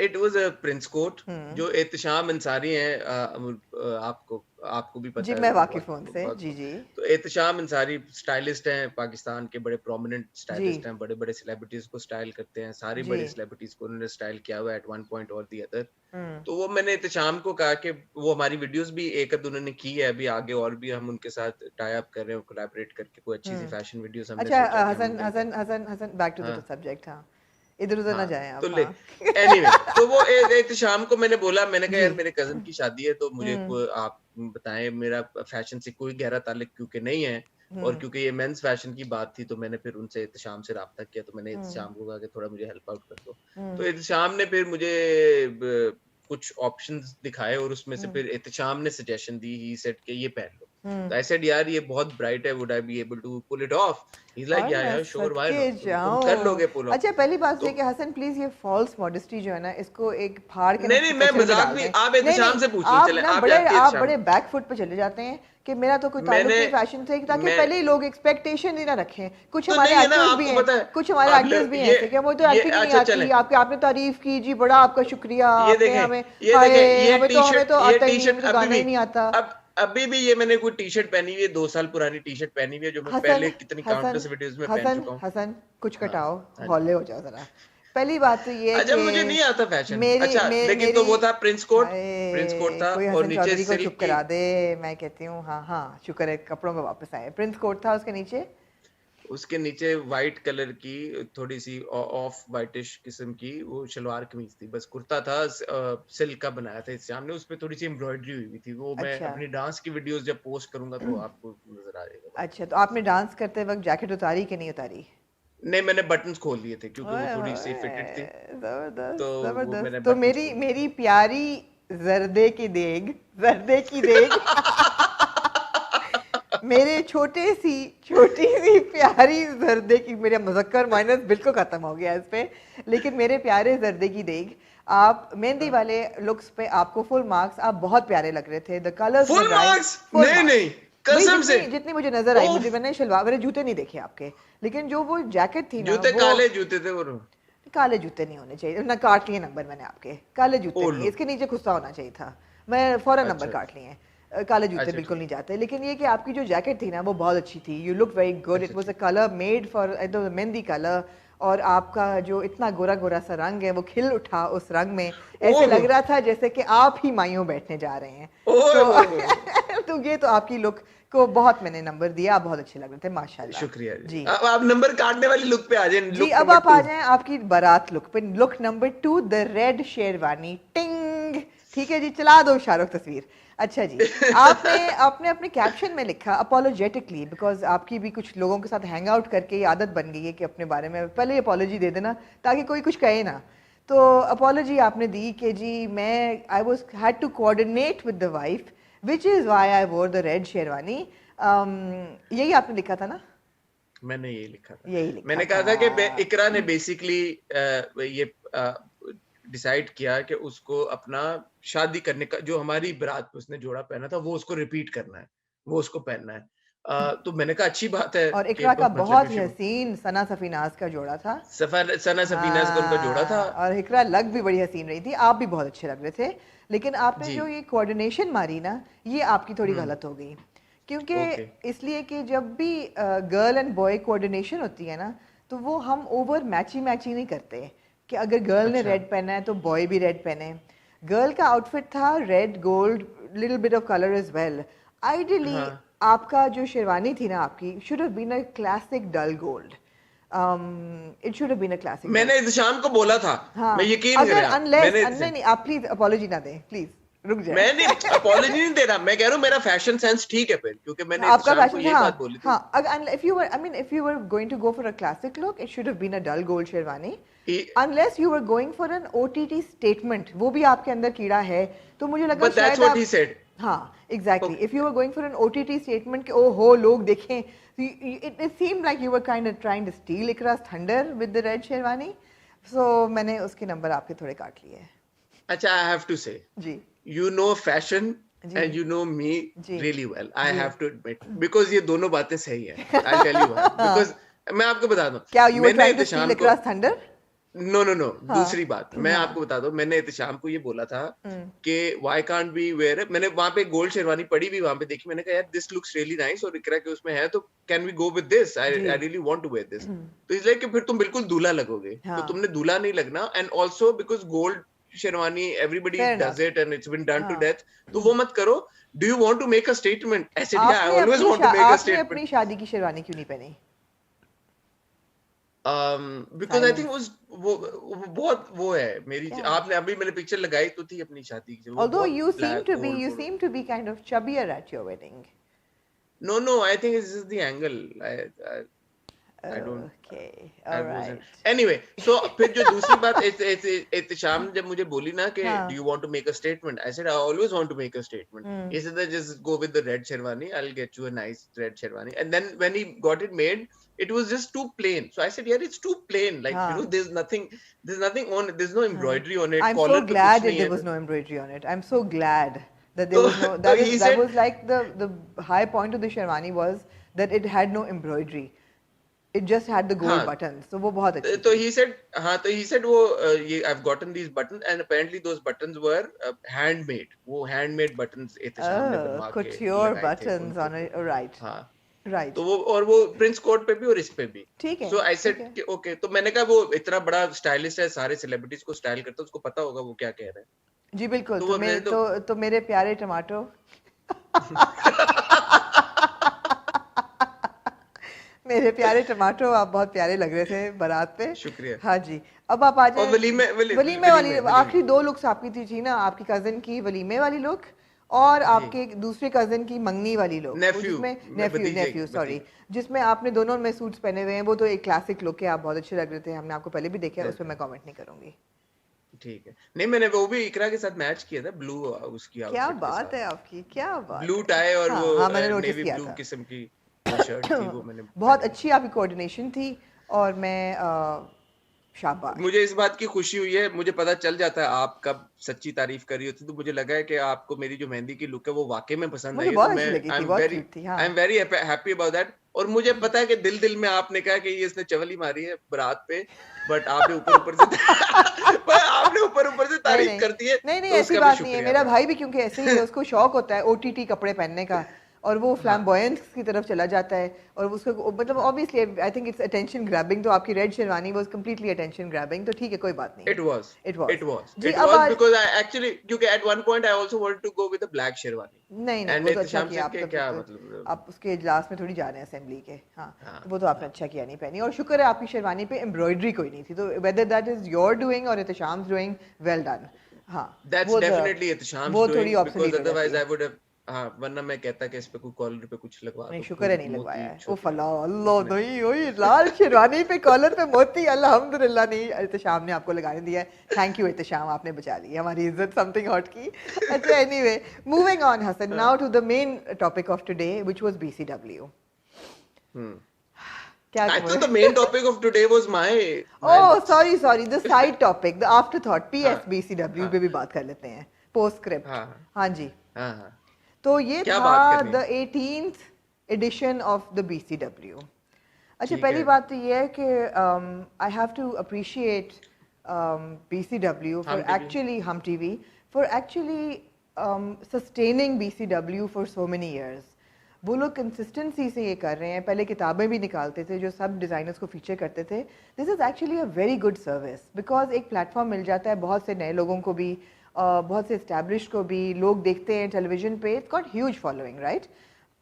It was a prince coat, hmm. जो एहतशाम अंसारी हैं, आपको आपको भी जी पता है मैं बहुत वाकिफ़ हूँ उनसे, बहुत जी को। जी। तो एहतशाम अंसारी स्टाइलिस्ट हैं, पाकिस्तान के बड़े प्रोमिनेंट जी स्टाइलिस्ट हैं, बड़े बड़े सेलिब्रिटीज को स्टाइल करते हैं, सारी जी। बड़ी सेलिब्रिटीज को उन्होंने स्टाइल किया हुआ है एट वन पॉइंट और दी अदर। हम्म। तो वो मैंने एहतशाम को कहा कि वो हमारी वीडियोस भी एक आध उन्होंने की है, अभी आगे और भी हम उनके साथ टाई अप कर रहे हैं, कोलैबोरेट करके कोई अच्छी सी हम्म। फैशन वीडियोस हमने अच्छा, सोचा कि हम हसन उनके। Hasan Hasan Hasan, back to the हाँ सब्जेक्ट। हाँ, इधर उधर ना हाँ। जाएं तो आप। ले हाँ। एनीवे, तो वो शाम को मैंने बोला, मैंने कहा जी। यार मेरे कजन की शादी है, तो मुझे हम्म। आप बताएं, मेरा फैशन से कोई गहरा ताल्लुक क्योंकि नहीं है, और हम्म। क्योंकि ये मेंस फैशन की बात थी, तो मैंने फिर उनसे एहतशाम से राब्ता किया, तो मैंने हम्म। एहतशाम को कहा कि थोड़ा मुझे हेल्प आउट कर दो। तो हम्म। एहतशाम ने फिर मुझे कुछ ऑप्शंस दिखाए, और उसमें से हम्म। फिर एहतशाम ने सजेशन दी, ही सेड कि ये पहन लो। हम्म। तो आई सेड यार ये बहुत ब्राइट है, would I be able to pull it off? He is like और या मैं या श्योर, व्हाई सदके नॉट, तुम कर जाऊं। लोगे पुल ऑफ। अच्छा, पहली बात ये तो कि हसन प्लीज ये फॉल्स मॉडेस्टी जो है ना, इसको एक फाड़ के ना नहीं नहीं, किसी मैं कचरे में मजाक डाल भी, दें। आप नहीं एहतशाम नहीं, से पूछ लो, आप चले ना आप जानती है आप एहतशाम। बड़े बैक फुट पे चले जाते हैं कि मेरा तो कोई ताल्लुक मैंने नहीं फैशन से, ताकि मैं पहले ही लोग एक्सपेक्टेशन ही ना रखें। कुछ तो हमारे नहीं है ना, एक्टर्स भी आपको हैं, पता है, कुछ हमारे अब एक्टर्स भी हैं ये ऐसे कि मुझे तो एक्टिंग ही नहीं अच्छा चले, आती, आपके आपने तारीफ की जी, बड़ा आपका शुक्रिया, ये आपने देखें, हमें, ये हाय देखें, हमें तो ये आता ही टी नहीं, शर्ट हमें तो अभी गाना भी, ही नहीं आता। अब अभी भी ये मैंने कोई टी शर्ट पहनी हुई है, 2 साल पुरानी टी शर्ट पहनी हुई है, जो मैं हसन पहले कितनी हसन काउंटलेस वीडियोस में पहन हसन चुका हूँ। हसन, कुछ हाँ कटाओ, हाँ जी। हौले हो जाओ जरा। पहली बात तो ये है अच्छा, मुझे नहीं आता कि फैशन, अच्छा लेकिन तो मेरी, वो था प्रिंस कोट हाय था, कोई और हसन नीचे चौधरी को सिल्क चुप की, करा दे। मैं कहती हूँ हाँ हाँ, शुक्र है कपड़ों में वापस आए। प्रिंस कोट था, उसके नीचे उसके नीचे व्हाइट कलर की थोड़ी सी ऑफ व्हाइटिश किस्म की वो शलवार कमीज थी, बस कुर्ता था सिल्क का बनाया था, इस सामने उस पे थोड़ी सी एम्ब्रॉयडरी हुई थी, वो मैं अच्छा। अपनी डांस की वीडियोस जब पोस्ट करूंगा तो आपको नजर आ जाएगा बाद अच्छा, तो आपने डांस करते वक्त जैकेट उतारी कि नहीं उतारी? में। नहीं, मैंने बटन्स खोल लिए थे क्योंकि वो ओए थोड़ी सी फिटेड थी, होए, तो जबरदस्त वो जबरदस्त। मैंने तो बटन्स मेरी खोल लिए मेरी प्यारी जर्दे की देग, जर्दे की देग मेरे छोटी सी प्यारी जर्दे की, मेरा मुज़क्कर माइनस बिल्कुल खत्म हो गया इस पे, लेकिन मेरे प्यारे जर्दे की देग, आप मेहंदी हाँ। वाले लुक्स पे आपको फुल मार्क्स, आप बहुत प्यारे लग रहे थे, the colours were full right. Marks? Full नहीं मार्क्स नहीं, भाई, कसम से। जितनी जितनी मुझे नजर आई, ओफ, मुझे, मैंने शलवार, मेरे जूते नहीं देखे आपके, लेकिन जो वो जैकेट थी ना, जूते वो काले जूते थे वो। काले जूते नहीं होने चाहिए ना, काट लिए नंबर मैंने आपके, काले जूते ओ नहीं, लो, इसके नीचे खुस्सा होना चाहिए था, मैं फौरन नंबर अच्छा काट लिए। काले जूते अच्छा बिल्कुल ठीक, नहीं जाते। लेकिन ये कि आपकी जो जैकेट थी ना, वो बहुत अच्छी थी, you look very good, it अच्छा वाज अ ठीक। Colour made for mehndi colour, और आपका जो इतना गोरा गोरा सा रंग है, वो खिल उठा उस रंग में, ऐसे ओह, लग रहा था जैसे कि आप ही मायूं बैठने जा रहे हैं। ओए तो होए होए, तो ये तो आपकी लुक को बहुत मैंने नंबर दिया, आप बहुत अच्छे लग रहे थे माशाल्लाह। शुक्रिया जी। जी अब आप नंबर काटने वाली लुक पे आ जाए, जी, लुक अब नंबर आप आ 2। जाएं आपकी बारात लुक पे, look number 2, the red sherwani टिंग। ठीक है जी, चला दो शाहरुख तस्वीर। अच्छा जी, आपने आपने अपने कैप्शन में लिखा अपोलोजेटिकली, बिकॉज आपकी भी कुछ लोगों के साथ हैंग आउट करके ये आदत बन गई है कि अपने बारे में पहले अपॉलोजी दे देना ताकि कोई कुछ कहे ना। तो अपॉलोजी आपने दी कि जी मैं I was had to coordinate with the wife which is why I wore the red sherwani. यही आपने लिखा था ना? मैंने यही लिखा था। यही लिखा मैंने कहा था कि इकरा ने बेसिकली ये डिसाइड किया कि उसको अपना शादी करने का जो हमारी बारात में उसने जोड़ा पहना था वो उसको रिपीट करना है, वो उसको पहनना है। तो मैंने कहा अच्छी बात है और कि इकरा का मतलब बहुत ही हसीन सना सफीनाज का जोड़ा था। सना सफीनाज का उनका जोड़ा था। और इकरा लग भी बड़ी हसीन रही थी, आप भी बहुत अच्छे लग रहे थे, लेकिन आपने जी। जो ये कोऑर्डिनेशन मारी ना, ये आपकी थोड़ी गलत हो गई। क्योंकि ओके। इसलिए कि जब भी गर्ल एंड बॉय कोऑर्डिनेशन होती है ना, तो वो हम ओवर मैची मैची नहीं करते कि अगर गर्ल ने अच्छा। रेड पहना है तो बॉय भी रेड पहने। गर्ल का आउटफिट था red gold, little bit of colour as well. Ideally हाँ। आपका जो शेरवानी थी ना आपकी, should have been a classic dull gold. It should have been a classic dull. मैंने शाम को बोला था। हाँ, मैं यकीन अगर करें आप, अनलेस मैंने नहीं, आप प्लीज अपॉलॉजी ना दें, प्लीज रुक जाए। मैं नहीं अपॉलॉजी नहीं दे रहा, मैं कह रहा हूँ मेरा फैशन सेंस ठीक है फिर, क्योंकि मैंने आपका शाम को फैशन, यही हाँ बात बोली थी। हाँ, अगर if you were, I mean if you were going to go for a classic look, it should have been a dull gold sherwani. Unless you were going for an OTT statement, वो भी आपके अंदर कीड़ा है, तो मुझे लगा बट दैट्स शायद व्हाट आप, ही सेड। हाँ exactly, if you were going for an OTT statement कि ओ हो लोग देखें, it seemed like you were kind of trying to steal Iqra's thunder with the red sherwani. So मैंने उसके नंबर आपके थोड़े काट लिए हैं। अच्छा, आई हैव टू से, जी you know fashion ji and you know me ji really well. I ji. have to admit, because ये दोनों बातें सही हैं। I'll tell you why. Because मैं आपको बता दूं, क्या यू वर मैंने ट्राइंग टू स्टील एहतशाम को, इकरा's थंडर? नो नो नो, हाँ दूसरी बात मैं हाँ। आपको बता दूं, मैंने एहतशाम को ये बोला था कि why can't we wear, मैंने वहां पे गोल्ड शेरवानी पड़ी भी वहां पे देखी, मैंने कहा यार दिस लुक्स रियली नाइस और इकरा के उसमें है, तो can we go with this, I जी really want to wear this. तो इसलिए कि फिर तुम बिल्कुल दूल्हा लगोगे, तो हाँ, तुमने दूल्हा नहीं लगना, and also because gold sherwani everybody fair does enough. It and it's been done to हाँ, डेथ, तो वो मत करो। Do you want to make a statement? I said ya, I always want to make a आपने statement. अपनी शादी की शेरवानी क्यों नहीं पहनी? Because I think silence. वो बहुत वो है मेरी, क्या? आपने अभी मैंने पिक्चर लगाई तो थी अपनी शादी की, वो Although बहुत black gold you gold. seem to be kind of chubbier at your wedding. No no, I think it's just the angle, I don't, Okay, I all wasn't right. Anyway. सो फिर जो दूसरी बात एहतशाम जब मुझे बोली ना कि हाँ, do you want to make a statement, I said I always want to make a statement, he said that just go with the red sherwani, I'll get you a nice red sherwani, and then when he got it made it was just too plain, so I said yeah it's too plain, like you know हाँ, there's nothing on it, there's no हाँ. embroidery on it, I'm so collar पे glad कुछ that नहीं there है। was no embroidery on it. I'm so glad that there तो was no. तो he That said, was like the high point of the sherwani was that it had no embroidery. It just had the gold हाँ, buttons. So वो बहुत अच्छी तो थी. he said, हाँ तो he said वो ये I've gotten these buttons and apparently those buttons were handmade, वो handmade buttons एहतशाम ने Oh, बनवा के couture लगाए थे buttons उनके on ऊपर। it. Right, हाँ, right. तो वो और वो प्रिंस कोड पे भी और इस पे भी। ठीक है, सो आई ठीक सेड है। कि ओके, तो मैंने कहा वो इतना बड़ा स्टाइलिस्ट है, सारे सेलिब्रिटीज को स्टाइल करता है, उसको पता होगा वो क्या कह रहे हैं। जी बिल्कुल, तो तो वो मेरे मैंने तो तो मेरे प्यारे टमाटो मेरे प्यारे टमाटो, आप बहुत प्यारे लग रहे थे बारात पे। शुक्रिया। हाँ जी, अब आप आ और जाए वलीमे वाली। वलीमे आखिरी दो लुक्स आपकी थी ना, आपकी कजन की वलीमे वाली लुक और जी, आपके दूसरे कजन की मंगनी वाली लुक, वो नेफ्यू, जिसमें नेफ्यू भतीजे नेफ्यू सॉरी, भतीजे। जिसमें आपने दोनों में सूट्स पहने हुए हैं। वो तो एक क्लासिक लुक है, आप बहुत अच्छे लग रहे थे, हमने आपको पहले भी देखा है, उस पर मैं कमेंट नहीं करूंगी। ठीक है, नहीं मैंने वो भी इकरा के साथ मैच किया था, ब्लू उसकी क्या आउटफिट के बात साथ, है आपकी, क्या बात ब्लू है। टाई और हाँ वो हाँ, मैंने नोटिस नेवी किया ब्लू था। किस्म की वो शर्ट थी, वो मैंने बहुत पहनी अच्छी आपकी कोऑर्डिनेशन थी और मैं शाबाश। मुझे इस बात की खुशी हुई है, मुझे पता चल जाता है आप कब सच्ची तारीफ कर रही होती, तो मुझे लगा है कि आपको मेरी जो मेहंदी की लुक है वो वाकई में पसंद आई मुझे है, तो बहुत मैं अच्छी लगी थी, बहुत क्यूट थी। हाँ I am very happy about that. और मुझे पता है कि दिल दिल में आपने कहा कि ये इसने चवली मारी है बारात पे, बट आपने ऊपर ऊपर से पर आपने ऊपर ऊपर से नहीं तारीफ नहीं कर दी है, नहीं नहीं, तो ऐसी उसका भी बात नहीं है। शुक्रिया मेरा बड़ा। भाई भी क्योंकि ऐसे ही है, उसको शौक होता है ओटीटी कपड़े पहनने का और वो हाँ, फ्लैम्बॉयंस की तरफ चला जाता है और उसको मतलब obviously I think it's attention grabbing. तो आपकी red sherwani was completely attention grabbing, तो ठीक है, कोई बात नहीं it है। was इट वाज जी। it अब was आज because I actually, क्योंकि at one point I also wanted to go with a black sherwani, नहीं नहीं, and वो तो अच्छा एहतशाम किया से आप कि तो, क्या मतलब, आप उसके इजलास में थोड़ी जा रहे हैं असेंबली के। हाँ, हाँ तो वो तो आपने हाँ, अच्छा किया नहीं पहनी, और शुक्र है आपकी शेरवानी पे एम्ब्रॉयडरी कोई नहीं थी, तो whether that is your doing और एहतशाम्स डूइंग, वेल डन। हाँ That's definitely Ihtisham's वो doing, थोड़ी because ऑब्सोलीट हो otherwise जाती I है। would have, हाँ, वरना मैं कहता कि इस पे कोई कॉलर पे कुछ लगवा नहीं दो, शुक्र है कोई नहीं लगवाया मोती है। ओ छोटी फला अल्लाह उसमें। नहीं ओए लाल शेरवानी पे कॉलर पे मोती अल्हम्दुलिल्लाह नहीं इत्तिशाम ने आपको लगाने दिया है। थैंक यू इत्तिशाम, आपने बचा ली हमारी इज्जत समथिंग हॉट की। अच्छा anyway moving on Hasan, now to the main topic of today which was BCW। क्या I thought the main topic of today was my oh sorry the side topic, the after thought, हाँ PS BCW हाँ पे भी बात कर लेते हैं, PostScript. हाँ हाँ जी, हाँ हाँ, तो ये क्या था बात करनी द है? 18th addition of the BCW। अच्छा ठीक पहली है, बात तो ये है कि I have to appreciate BCW for Hum TV. Actually Hum TV for actually sustaining BCW for so many years. वो लोग कंसिस्टेंसी से ये कर रहे हैं, पहले किताबें भी निकालते थे जो सब डिज़ाइनर्स को फीचर करते थे। This is actually a very good service because एक प्लेटफॉर्म मिल जाता है बहुत से नए लोगों को भी, बहुत से इस्टेब्लिश को भी, लोग देखते हैं टेलीविजन पे, it's got huge following right.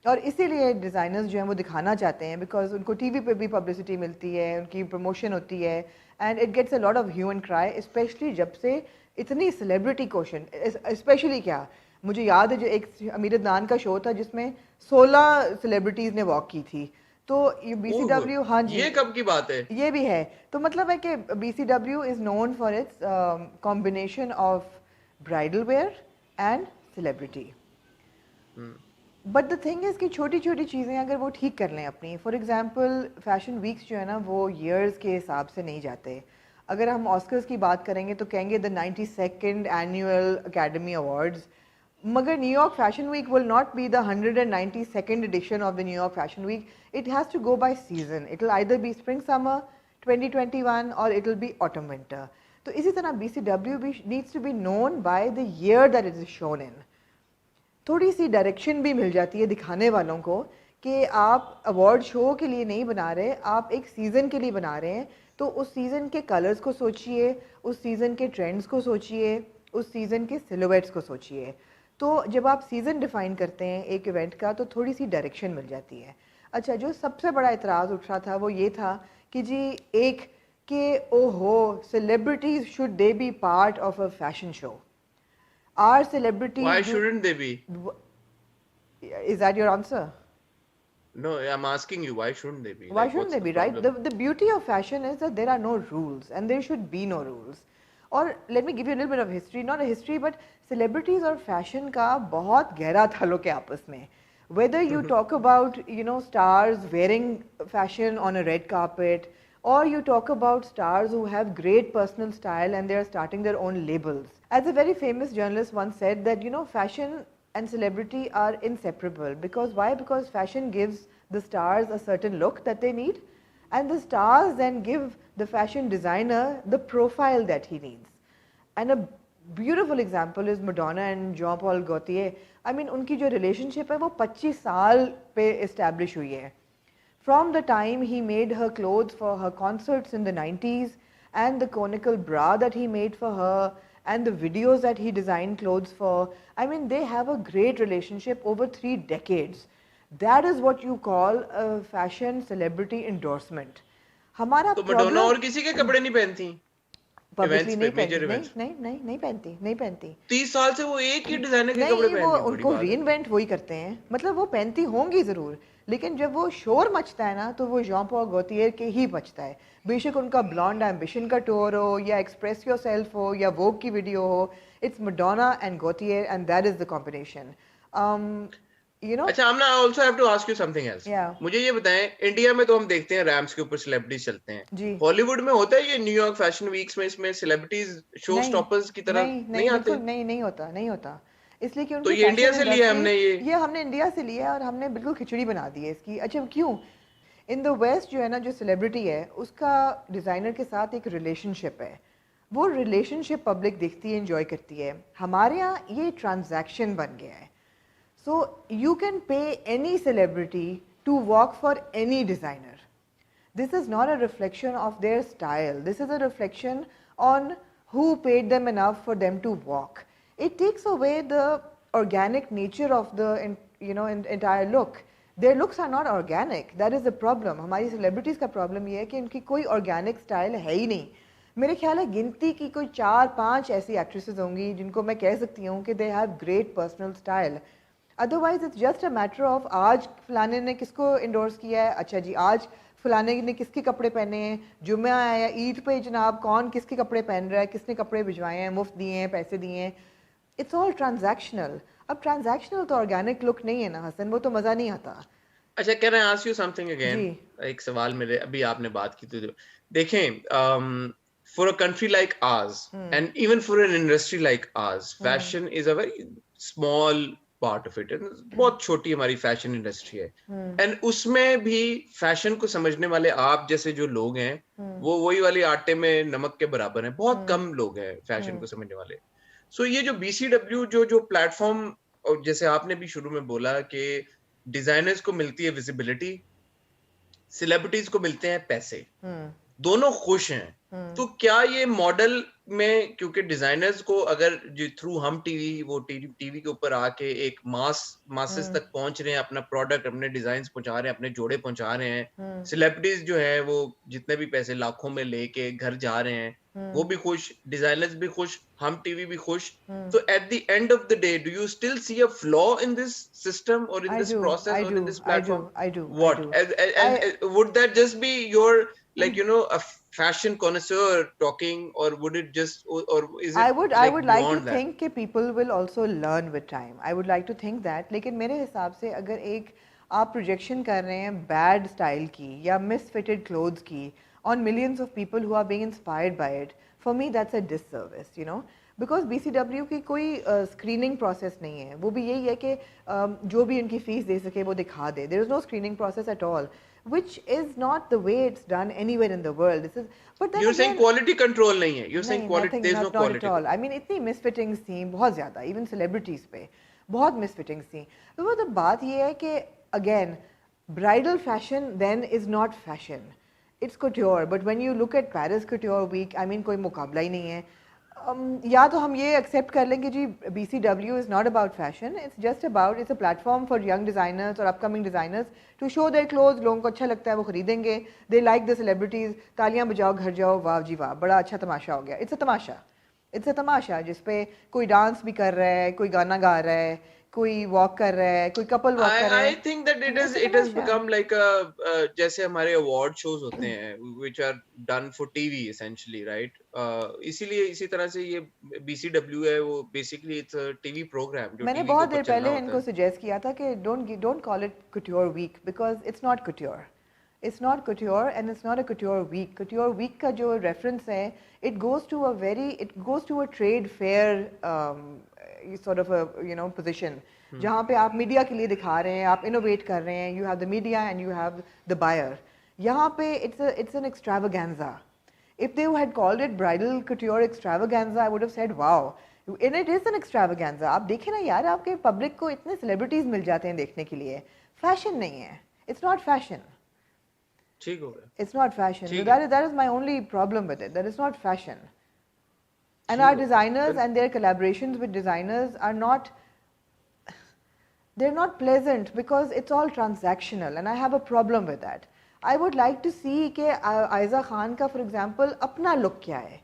और इसीलिए डिज़ाइनर्स जो हैं वो दिखाना चाहते हैं बिकॉज उनको टीवी पे भी पब्लिसिटी मिलती है, उनकी प्रमोशन होती है and it gets a lot of hue and cry, especially जब से इतनी सेलिब्रिटी क्वेश्चन, स्पेशली क्या मुझे याद है जो एक अमीर अदनान का शो था जिसमें 16 सेलिब्रिटीज़ ने वॉक की थी। तो ये ओह, BCW, हाँ जी ये कब की बात है? ये भी है। तो मतलब है कि BCW is known for its combination of bridal where and celebrity. But the thing is कि छोटी छोटी चीज़ें अगर वो ठीक कर लें अपनी, फॉर एग्जांपल फैशन वीक्स जो है ना वो ईयर्स के हिसाब से नहीं जाते। अगर हम ऑस्कर्स की बात करेंगे तो कहेंगे the 92nd annual academy awards, मगर New York fashion week will not be the 192nd edition of the New York fashion week. It has to go by season, it will either be spring summer 2021 और it will be autumn winter. तो इसी तरह BCW भी needs to be known by the year that it is shown in. थोड़ी सी direction भी मिल जाती है दिखाने वालों को कि आप अवार्ड शो के लिए नहीं बना रहे, आप एक सीज़न के लिए बना रहे हैं। तो उस सीज़न के कलर्स को सोचिए, उस सीज़न के ट्रेंड्स को सोचिए, उस सीज़न के सिलुएट्स को सोचिए। तो जब आप सीज़न डिफ़ाइन करते हैं एक इवेंट का तो थोड़ी सी डायरेक्शन मिल जाती है। अच्छा जो सबसे बड़ा इतराज़ उठ रहा था वो ये था कि जी एक कि ओहो celebrities should they be part of a fashion show, are Why celebrities shouldn't they be? Is that your answer? No, I'm asking you, why shouldn't they be? Why Like, shouldn't what's they the be, right? problem? The beauty of fashion is that there are no rules and there should be no rules. Or let me give you a little bit of history, not a history but celebrities और fashion का बहुत गहरा ताल्लुक है आपस में. Whether you talk about stars wearing fashion on a red carpet, or you talk about stars who have great personal style and they are starting their own labels. As a very famous journalist once said that fashion and celebrity are inseparable. Because why? Because fashion gives the stars a certain look that they need, and the stars then give the fashion designer the profile that he needs. And a beautiful example is Madonna and Jean-Paul Gaultier. I mean उनकी जो relationship है वो 25 साल पे establish हुई है. From the time he made her clothes for her concerts in the 90s, and the conical bra that he made for her, and the videos that he designed clothes for, I mean they have a great relationship over 3 decades. That is what you call a fashion celebrity endorsement. हमारा तो Madonna problem और किसी के कपड़े नहीं पहनती publicly events नहीं पे, पहनती, मेजर नहीं इवेंट्स? नहीं नहीं नहीं पहनती, नहीं पहनती। 30 साल से वो एक ही डिजाइनर के कपड़े नहीं पहन वो रही है, बड़ी उनको बात है। रीइन्वेंट वही करते हैं, मतलब वो पहनती होंगी ज़रूर, लेकिन जब वो शोर मचता है ना तो वो जॉन पॉल गॉटियर के ही मचता है। बेशक उनका ब्लॉन्ड एम्बिशन का टूर हो या एक्सप्रेस योरसेल्फ हो या वोग की वीडियो हो, it's Madonna and Gaultier and that is the combination. अच्छा, Amna I also have to ask you something else. या मुझे ये बताएं, इंडिया में तो हम देखते हैं रैम्स के ऊपर सेलिब्रिटीज चलते हैं, जी हॉलीवुड में होता है ये न्यूयॉर्क फैशन वीक्स में, इसमें सेलिब्रिटीज शो नहीं स्टॉपर्स की तरह नहीं नहीं नहीं बिल्कुल आते? नहीं, नहीं होता, नहीं होता। इसलिए कि तो उनकी ये इंडिया फैशन से लिया इंडस्ट्री, हमने ये हमने इंडिया से लिया और हमने बिल्कुल खिचड़ी बना दी है इसकी। अच्छा क्यों? इन द वेस्ट जो है ना जो सेलिब्रिटी है उसका डिज़ाइनर के साथ एक रिलेशनशिप है, वो रिलेशनशिप पब्लिक देखती है, एंजॉय करती है। हमारे यहाँ ये ट्रांजैक्शन बन गया है। So you can pay any celebrity to walk for any designer. This is not a reflection of their style. This is a reflection on who paid them enough for them to walk. It takes away the organic nature of the entire look. Their looks are not organic. That is the problem. हमारी celebrities का problem ये है कि उनकी कोई organic style है ही नहीं. मेरे ख्याल है गिनती की कोई 4-5 ऐसी एक्ट्रेसेस होंगी जिनको मैं कह सकती हूँ कि they have great personal style. Otherwise it's just a matter of आज फलाने ने किसको इंडोर्स किया है, अच्छा जी आज फलाने ने किसके कपड़े पहने हैं, जुम्मा है या ईद पे जनाब कौन किसके कपड़े पहन रहा है, किसने कपड़े भिजवाए हैं, मुफ्त दिए हैं, पैसे दिए हैं। It's all transactional. अब ट्रांजैक्शनल तो ऑर्गेनिक लुक नहीं है ना हसन, वो तो मज़ा नहीं आता। अच्छा, can I ask you something जी। अगेन? एक सवाल मेरे, अभी आपने बात की तो देखें, for a country like ours and even for an industry like ours, fashion is a very small part of it. बहुत छोटी हमारी फैशन इंडस्ट्री है, एंड उसमें भी फैशन को समझने वाले आप जैसे जो लोग हैं, वो वही वाली आटे में नमक के बराबर हैं। बहुत कम लोग हैं फैशन को समझने वाले। सो ये जो BCW जो जो प्लेटफॉर्म, और जैसे आपने भी शुरू में बोला कि डिजाइनर्स को मिलती है विजिबिलिटी, सेलिब्रिटीज को मिलते हैं पैसे, दोनों खुश हैं। तो क्या ये मॉडल में, क्योंकि डिजाइनर्स को अगर थ्रू हम टीवी, वो टीवी के ऊपर आके एक मासेस तक पहुंच रहे हैं, अपना प्रोडक्ट, अपने डिजाइन पहुंचा रहे हैं, अपने जोड़े पहुंचा रहे हैं, सेलिब्रिटीज जो है वो जितने भी पैसे लाखों में लेके घर जा रहे हैं, वो भी खुश, डिजाइनर्स भी खुश, हम टीवी भी खुश। So at the end of the day, do you still see a flaw in this system or in I this do, process I or do, in this I do, platform? I do, I What? do. And would that just be your, like, a fashion connoisseur talking, or would it just, or is it I like would like to beyond that? think कि people will also learn with time. I would like to think that. लेकिन मेरे हिसाब से अगर एक आप projection कर रहे हैं बैड स्टाइल की या misfitted clothes की on millions of people who are being inspired by it, for me that's a disservice, you know. Because BCW की कोई स्क्रीनिंग प्रोसेस नहीं है, वो भी यही है कि जो भी उनकी फीस दे सके वो दिखा दे। There is no screening process at all, which is not the way it's done anywhere in the world. This is, but then You're saying again, quality control नहीं है, you're saying नहीं, quality, nothing, there's no not at quality all. control. I mean इतनी misfittings थी बहुत ज़्यादा, even celebrities पे बहुत misfittings थी। तो वो तो बात ये है कि again, bridal fashion then is not fashion, it's couture. But when you look at Paris Couture Week, I mean कोई मुकाबला ही नहीं है। या तो हम ये एक्सेप्ट कर लें कि जी BCW is not about fashion, it's just about, it's a platform for young designers और upcoming designers to show their clothes. लोगों को अच्छा लगता है, वो खरीदेंगे, दे लाइक द सेलिब्रिटीज़, तालियां बजाओ घर जाओ, वाह जी वाह बड़ा अच्छा तमाशा हो गया। It's a Tamasha, it's a तमाशा जिसपे कोई डांस भी कर रहा है, कोई गाना गा रहा है, कोई वॉक कर रहा है, कोई कपल वॉक कर रहे I हैं। think that it's a it has Tamasha. become like a, जैसे हमारे अवार्ड शोज होते हैं which are done for TV essentially, right? इसीलिए इसी तरह से ये BCW है, वो basically it's a TV program जो मैंने टीवी के बहुत ऊपर देर चलना पहले होता इनको है। सजेस्ट किया था कि don't call it couture week because it's not couture, it's not couture and it's not a couture week. couture week का जो रेफरेंस है, it goes to a trade fair sort of position, जहाँ पे आप media के लिए दिखा रहे हैं, आप इनोवेट कर रहे हैं, you have the media and you have the buyer. यहाँ पे it's an extravaganza. If they had called it bridal couture extravaganza, I would have said wow. And it is an extravaganza. आप देखें ना यार, आपके पब्लिक को इतने celebrities मिल जाते हैं देखने के लिए, फैशन नहीं है, इट्स नॉट फैशन, ठीक हो गया, इट्स नॉट फैशन। ठीक है, that is my only problem with it, that is not fashion. And ठीक our हो designers गया। and their collaborations with designers are not, they're not pleasant because it's all transactional and I have a problem with that. I would like to see कि आयजा खान का for example अपना look क्या है,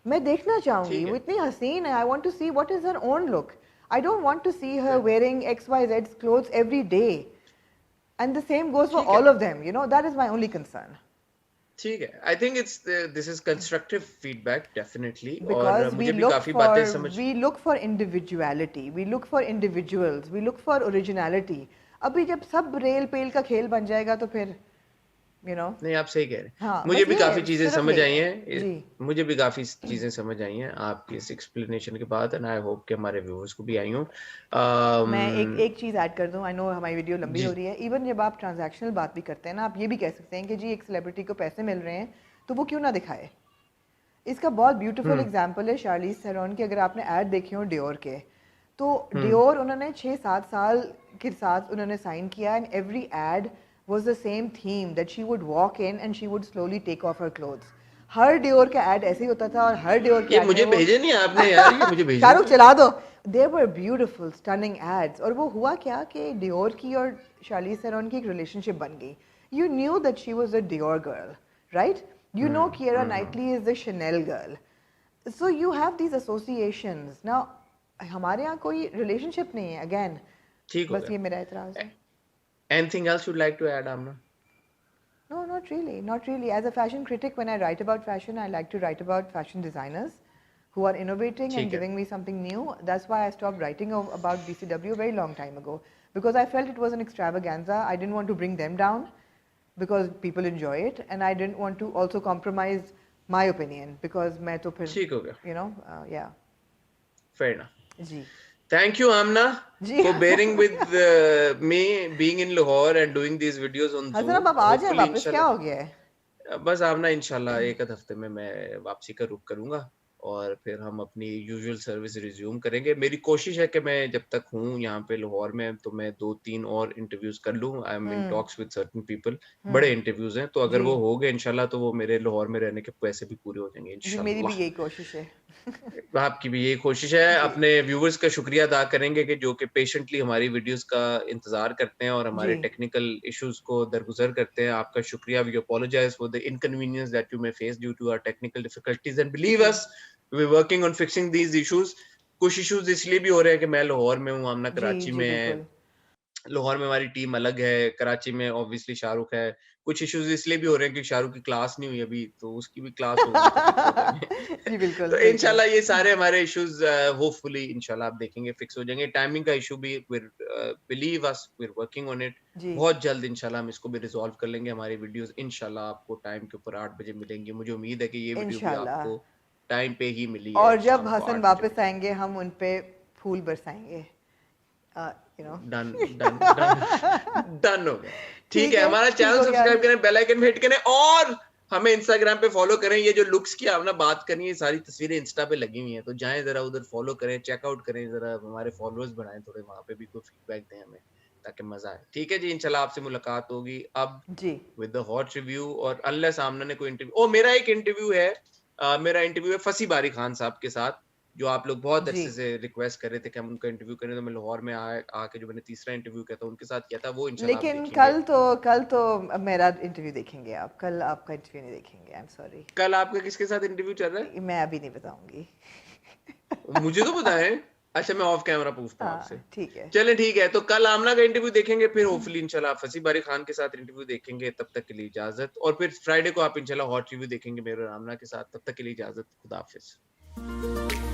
मैं देखना चाहूँगी, ठीक वो है, इतनी हसीन है, I want to see what is her own look. I don't want to see her ठीक wearing XYZ clothes every day. And the same goes for ठीक all है, of them, you know, that is my only concern. ठीक है। I think this is constructive feedback definitely, और Because मुझे भी काफी बातें समझ, we look for individuality, we look for individuals, we look for originality. अभी जब सब रेल पेल का खेल बन जाएगा तो फिर you know, नहीं आप सही कह रहे हैं। हाँ मुझे बस भी ये काफी है, चीजें सिर्फ समझ यही आई है हैं, जी। मुझे भी काफी चीजें समझ आई हैं आपकी इस एक्सप्लेनेशन के बाद, एंड आई होप कि हमारे व्यूअर्स को भी आई हों। मैं एक चीज़ ऐड कर दूं, आई नो हमारी वीडियो लंबी हो जी, रही है। इवन जब आप ट्रांजैक्शनल बात भी करते हैं ना, आप ये भी कह सकते हैं कि जी एक सेलिब्रिटी को पैसे मिल रहे हैं तो वो क्यों ना दिखाए। इसका बहुत ब्यूटीफुल एग्जांपल है शार्लीज थेरॉन की। अगर आपने ऐड देखे हो डियोर के, तो डियोर उन्होंने 6-7 साल के साथ उन्होंने साइन किया, and every ad was the same theme that she would walk in and she would slowly take off her clothes. Her Dior का ऐड ऐसे ही होता था और हर डियोर के ये ऐड में मुझे वो भेजे नहीं आपने यार, ये मुझे भेजिए। शाहरुख चला दो। They were beautiful, stunning ads. और वो हुआ क्या कि डियोर की और शार्लीज थेरॉन की एक रिलेशनशिप बन गई। You knew that she was a Dior girl, right? You know Keira Knightley is the Chanel girl. So you have these associations. Now, हमारे यहाँ कोई relationship नहीं है again. ठीक हो बस ये मेरा एतराज़ है. Anything else you'd like to add, Amna? No, not really. Not really. As a fashion critic, when I write about fashion, I like to write about fashion designers who are innovating and giving me something new. That's why I stopped writing about BCW a very long time ago, because I felt it was an extravaganza. I didn't want to bring them down because people enjoy it, and I didn't want to also compromise my opinion because मैं तो फिर, ठीक हो गया. you know, yeah. Fair enough. Ji. Thank you, Amna, for bearing with me being in Lahore and doing these videos on Zoom. Hasan अब आप आ जाए वापस, क्या हो गया है? बस आमना इंशाल्लाह एक आध हफ्ते में मैं वापसी का रुख करूंगा और फिर हम अपनी यूजुअल सर्विस रिज्यूम करेंगे. मेरी कोशिश है कि मैं जब तक हूँ यहाँ पे लाहौर में तो मैं 2-3 और इंटरव्यूज कर लूँ. I am in talks with certain people. बड़े इंटरव्यूज हैं, तो अगर वो हो गए इंशाल्लाह तो वो मेरे लाहौर में रहने के पैसे भी पूरे हो जाएंगे इंशाल्लाह. मेरी भी यही कोशिश है. आपकी भी यही कोशिश है. अपने व्यूवर्स का शुक्रिया अदा करेंगे कि जो कि पेशेंटली हमारी वीडियोस का इंतजार करते हैं और हमारे टेक्निकल इश्यूज को दरगुजर करते हैं. आपका शुक्रिया. We apologize for the inconvenience that you may face due to our technical difficulties and believe us, we are working on fixing these issues. कुछ इश्यूज इसलिए भी हो रहे हैं कि मैं लाहौर में हूँ, आमना कराची में है. लाहौर में हमारी टीम अलग है, कराची में ऑब्वियसली शाहरुख है. कुछ इश्यूज इसलिए भी हो रहे हैं कि शाहरुख की क्लास नहीं हुई अभी, तो उसकी भी क्लास होगी. तो इंशाल्लाह ये सारे हमारे इश्यूज होपफुली इंशाल्लाह आप देखेंगे फिक्स हो जाएंगे. टाइमिंग का इशू भी believe us, we are working on it. बहुत जल्द इंशाल्लाह हम इसको भी रिजॉल्व कर लेंगे. हमारी वीडियोस इंशाल्लाह आपको टाइम के ऊपर 8 बजे मिलेंगी. मुझे उम्मीद है कि ये वीडियो भी आपको टाइम पे ही मिली है. और जब हसन वापस आएंगे हम उन पे फूल बरसाएंगे. डन हो गया. ठीक है. हमारा चैनल सब्सक्राइब करें, बेल आइकन हिट करें और हमें इंस्टाग्राम पे फॉलो करें. ये जो लुक्स की आपने बात करनी है, सारी तस्वीरें इंस्टा पे लगी हुई हैं, तो जाएं जरा उधर फॉलो करें, चेकआउट करें, जरा हमारे फॉलोअर्स बढ़ाएं थोड़े. वहां पे भी कोई फीडबैक दें हमें ताकि मजा आए. ठीक है जी. इंशाल्लाह आपसे मुलाकात होगी अब विद द हॉट रिव्यू. और अनलेस आमना ने कोई इंटरव्यू, मेरा एक इंटरव्यू है, मेरा इंटरव्यू है फसी बारी खान साहब के साथ, जो आप लोग बहुत अच्छे से रिक्वेस्ट कर रहे थे कि हम उनका इंटरव्यू करें. तो मैं लाहौर में आके जो मैंने तीसरा इंटरव्यू किया था उनके साथ किया था, वो इंशाल्लाह. लेकिन कल तो मेरा इंटरव्यू देखेंगे आप, कल आपका इंटरव्यू नहीं देखेंगे. I am sorry. कल आपका किसके साथ इंटरव्यू चल रहा है? मैं अभी नहीं बताऊंगी. मुझे तो पता है. अच्छा, मैं ऑफ कैमरा पूछता हूँ आपसे. ठीक है. चलें ठीक है. तो कल आमना का इंटरव्यू देखेंगे, फिर होपफुली इंशाल्लाह फसी बारी खान के साथ इंटरव्यू देखेंगे. तब तक के लिए इजाजत. और फिर फ्राइडे को आप इंशाल्लाह हॉट रिव्यू देखेंगे मेरे और आमना के साथ. तब तक के लिए इजाजत. खुदा हाफिज.